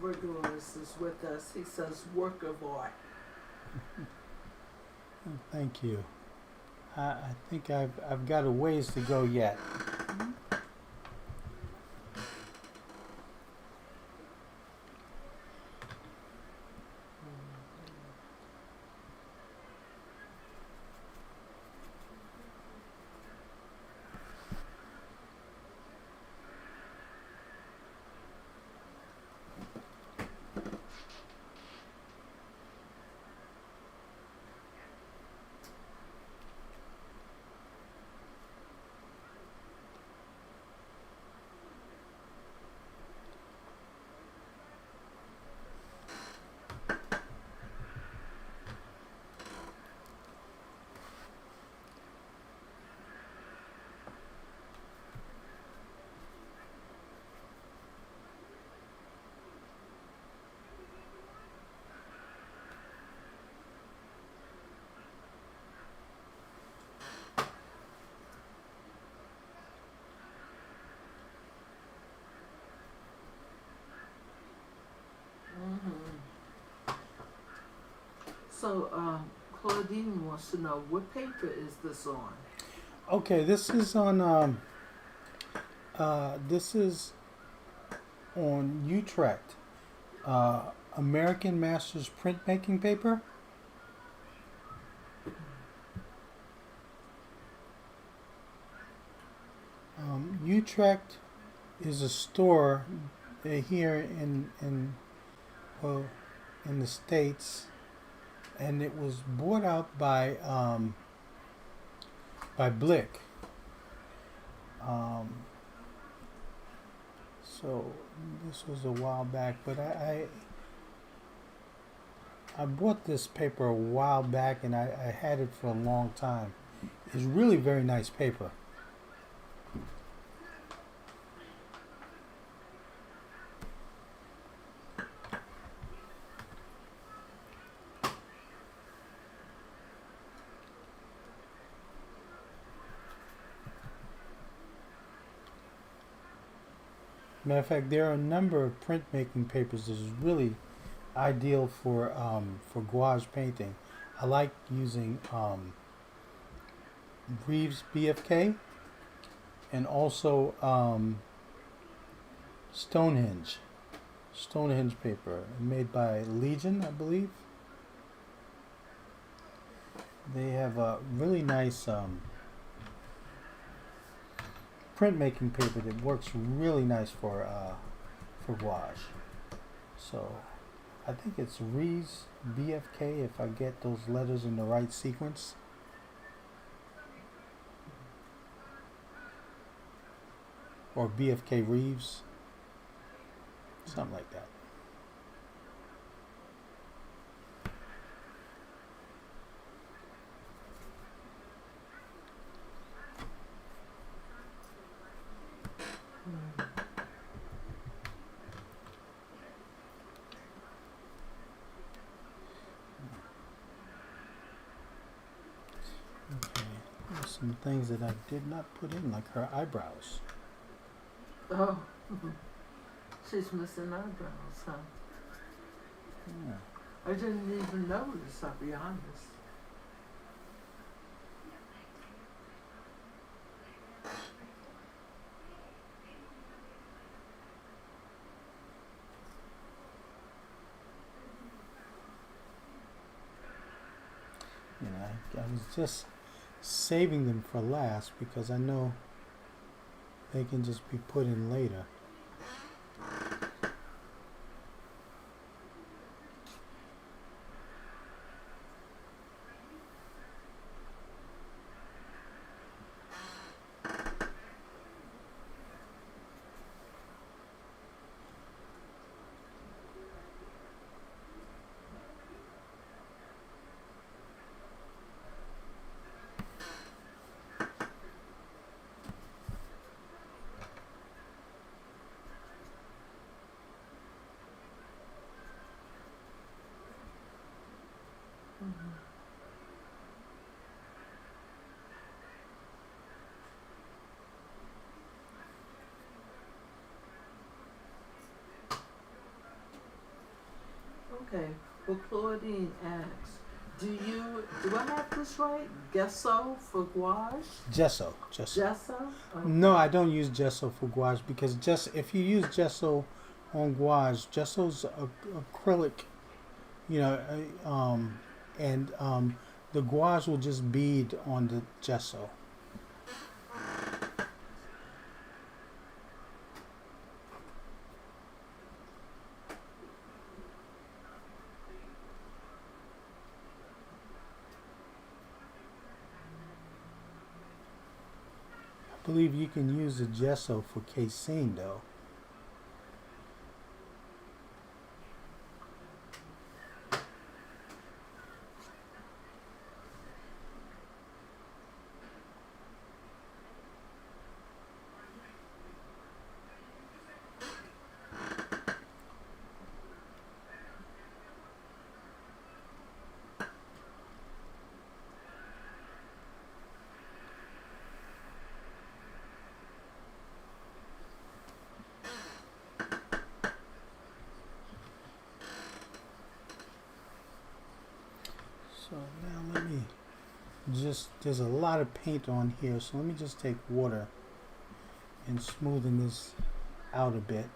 Regulus is with us. He says work of art. Oh, thank you. I think I've got a ways to go yet. So, Claudine wants to know, what paper is this on? Okay, this is on Utrecht, American Masters printmaking paper. Utrecht is a store here well, in the States, and it was bought out by Blick. So this was a while back, but I bought this paper a while back, and I had it for a long time. is really very nice paper. Matter of fact, there are a number of printmaking papers that is really ideal for gouache painting. I like using Reeves BFK and also Stonehenge paper made by Legion, I believe. They have a really nice printmaking paper that works really nice for gouache. So I think it's Reeves BFK if I get those letters in the right sequence. Or BFK Reeves. Something like that. Okay. There's some things that I did not put in, like her eyebrows. Oh, she's missing eyebrows, huh? Yeah. I didn't even notice, I'll be honest. You know, I was just saving them for last because I know they can just be put in later. Okay, well, Claudine asks, do I have this right? Gesso for gouache? Gesso. Gesso? Okay. No, I don't use gesso for gouache because if you use gesso on gouache, gesso's acrylic, you know, and the gouache will just bead on the gesso. I believe you can use the gesso for casein though. So now let me there's a lot of paint on here, so let me just take water and smoothen this out a bit.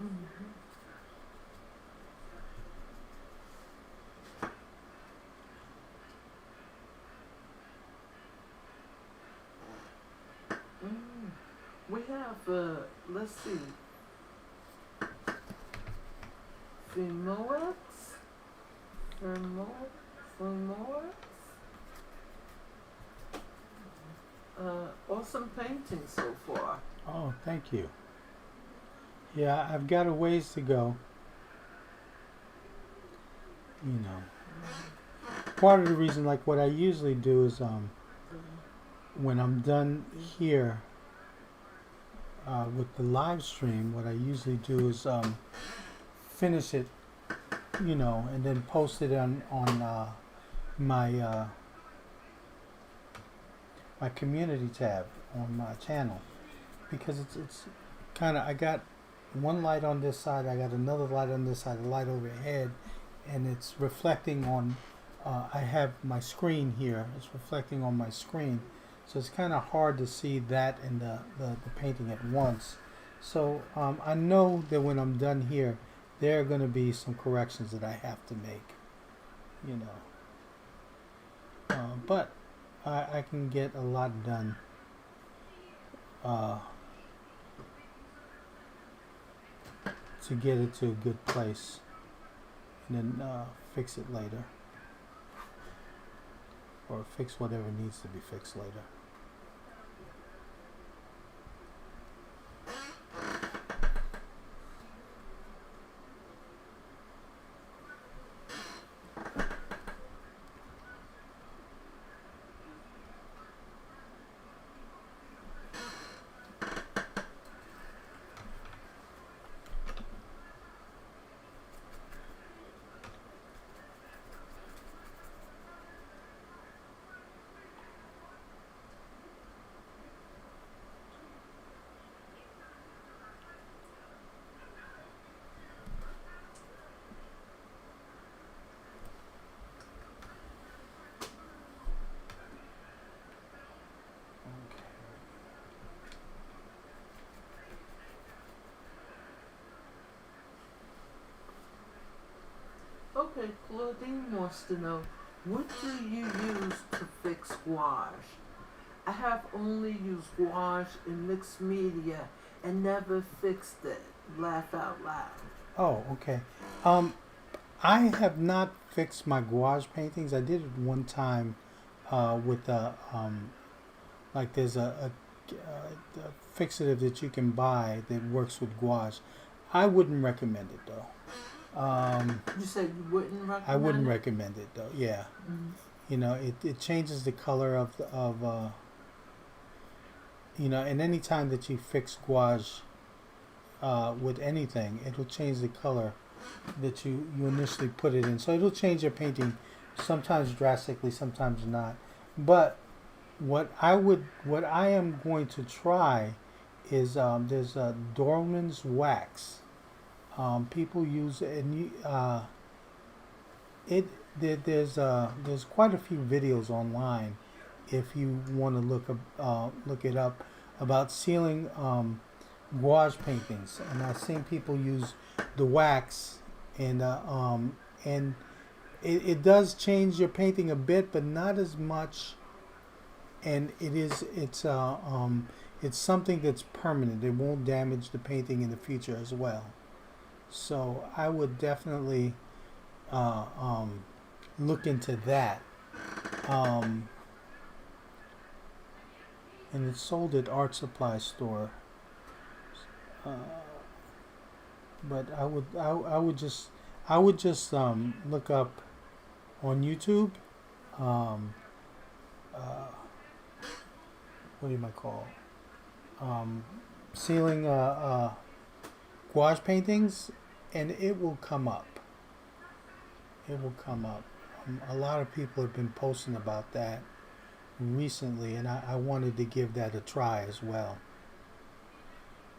Mm. We have, let's see, Femox, Femox, awesome painting so far. Oh, thank you. Yeah, I've got a ways to go. You know, part of the reason, like what I usually do is, when I'm done here with the live stream, what I usually do is finish it, you know, and then post it on my my community tab on my channel, because it's kind of, I got one light on this side, I got another light on this side, a light overhead, and it's reflecting on. I have my screen here. It's reflecting on my screen, so it's kind of hard to see that and the painting at once. So I know that when I'm done here, there are going to be some corrections that I have to make. You know, but I can get a lot done. To get it to a good place, and then fix it later, or fix whatever needs to be fixed later. Okay, Claudine wants to know, what do you use to fix gouache? I have only used gouache in mixed media and never fixed it. Laugh out loud. Oh, okay. I have not fixed my gouache paintings. I did it one time with like there's a fixative that you can buy that works with gouache. I wouldn't recommend it though. You said you wouldn't recommend I wouldn't it? recommend it though. Yeah, Mm-hmm. you know, it changes the color of you know, and any time that you fix gouache with anything, it'll change the color that you initially put it in. So it'll change your painting sometimes drastically, sometimes not. But what I am going to try is there's Dorman's wax. People use it, and there's quite a few videos online if you want to look it up about sealing gouache paintings, and I've seen people use the wax, and it does change your painting a bit, but not as much. And it's something that's permanent. It won't damage the painting in the future as well. So I would definitely look into that. And it's sold at art supply store. But I would just look up on YouTube. What do you might call? Sealing gouache paintings, and it will come up. It will come up. A lot of people have been posting about that recently, and I wanted to give that a try as well,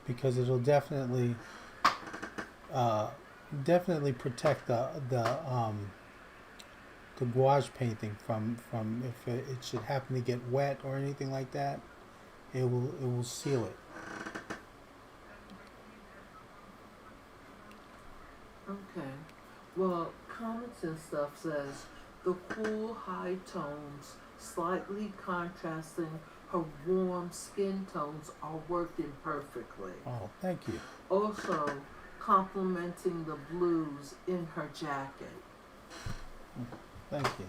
because it'll definitely protect the gouache painting from if it should happen to get wet or anything like that. It will seal it. Okay. Well, Comments and Stuff says the cool high tones, slightly contrasting her warm skin tones, are working perfectly. Oh, thank you. Also, complementing the blues in her jacket. Thank you.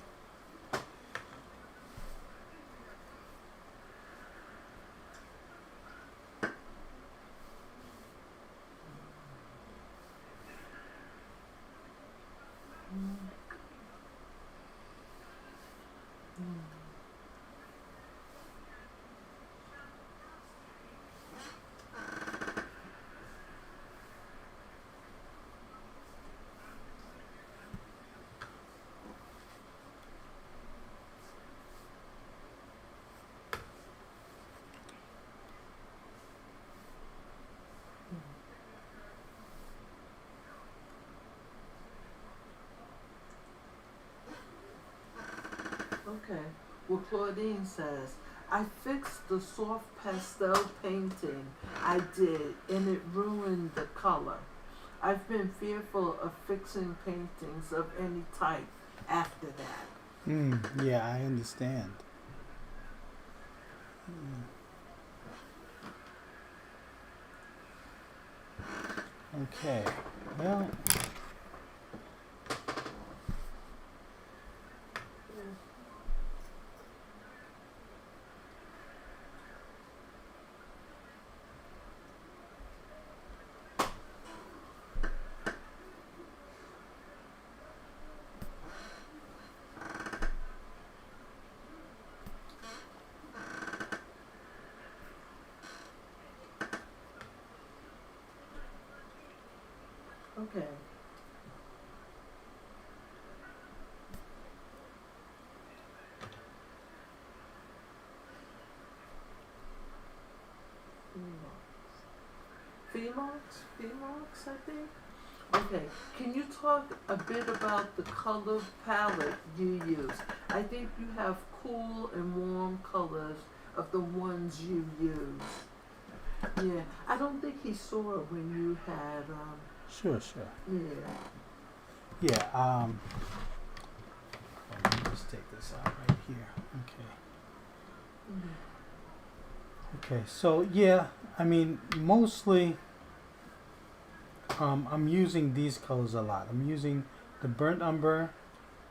Okay. Well, Claudine says, I fixed the soft pastel painting I did and it ruined the color. I've been fearful of fixing paintings of any type after that. Yeah, I understand. Okay. Well, Okay. Phemox, I think. Okay, can you talk a bit about the color palette you use? I think you have cool and warm colors of the ones you use. Yeah, I don't think he saw it when you had, sure. yeah. Yeah, let me just take this out right here. Okay. Okay, so yeah, I mean, mostly I'm using these colors a lot. I'm using the burnt umber,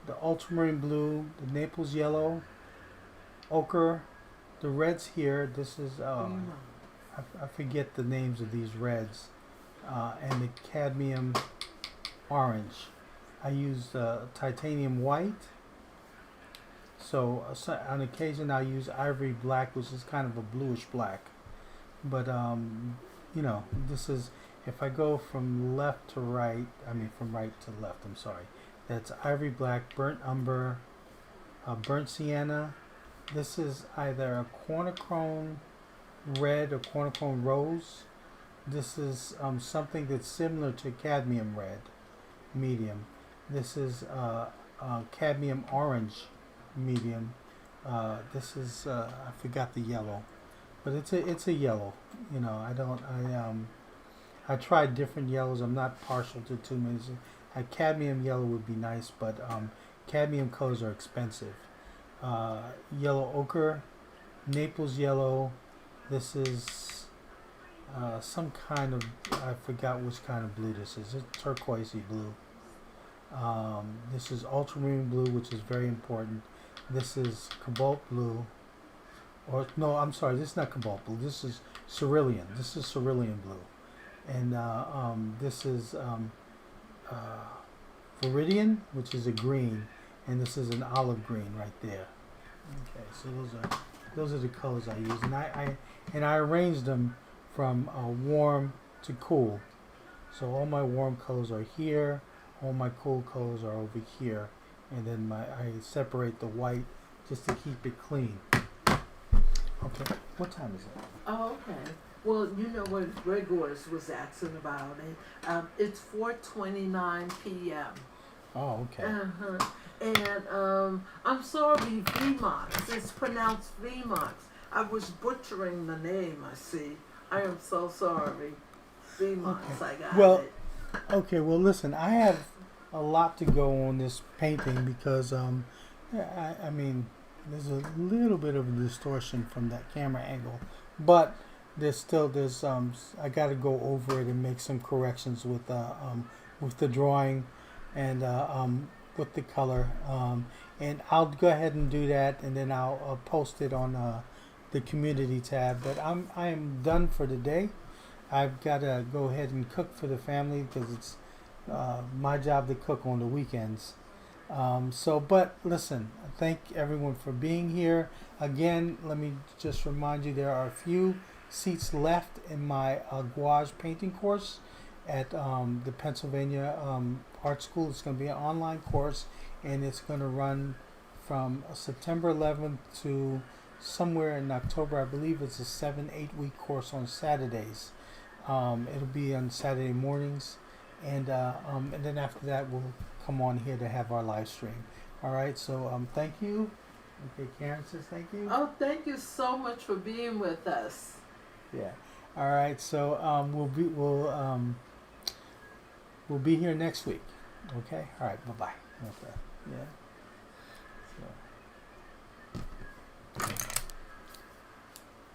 the ultramarine blue, the Naples yellow, ochre, the reds here. This is I forget the names of these reds, and the cadmium orange. I use titanium white. So on occasion I use ivory black, which is kind of a bluish black. But this is, if I go from left to right, I mean from right to left, I'm sorry. That's ivory black, burnt umber, burnt sienna. This is either a cornichrome red or cornichrome rose. This is something that's similar to cadmium red, medium. This is cadmium orange, medium. This is I forgot the yellow, but it's a yellow. I tried different yellows. I'm not partial to too many. A cadmium yellow would be nice, but cadmium colors are expensive. Yellow ochre, Naples yellow. This is some kind of, I forgot which kind of blue this is. It's turquoisey blue. This is ultramarine blue, which is very important. This is cobalt blue. Or no, I'm sorry. This is not cobalt blue. This is cerulean. This is cerulean blue, and this is viridian, which is a green, and this is an olive green right there. Okay, so those are the colors I use, and I arranged them from warm to cool. So all my warm colors are here, all my cool colors are over here, and then I separate the white just to keep it clean. Okay, what time is it? Oh, okay. Well, you know what Gregor's was asking about it. It's 4:29 p.m. Oh, okay. And I'm sorry, Vmox. It's pronounced Vmox. I was butchering the name. I see. I am so sorry, Vmox. Okay. I got Well, it. Okay, well, listen, I have a lot to go on this painting because, I mean, there's a little bit of a distortion from that camera angle, but I got to go over it and make some corrections with the drawing, and with the color, and I'll go ahead and do that, and then I'll post it on the community tab. But I am done for the day. I've got to go ahead and cook for the family because it's my job to cook on the weekends. But listen, thank everyone for being here. Again, let me just remind you there are a few seats left in my gouache painting course at the Pennsylvania Art School. It's going to be an online course, and it's going to run from September 11th to somewhere in October. I believe it's a 7-8 week course on Saturdays. It'll be on Saturday mornings, and then after that we'll come on here to have our live stream. All right. So thank you. Okay, Karen says thank you. Oh, thank you so much for being with us. Yeah. All right. So we'll be here next week. Okay. All right. Bye bye. Okay. Yeah. So.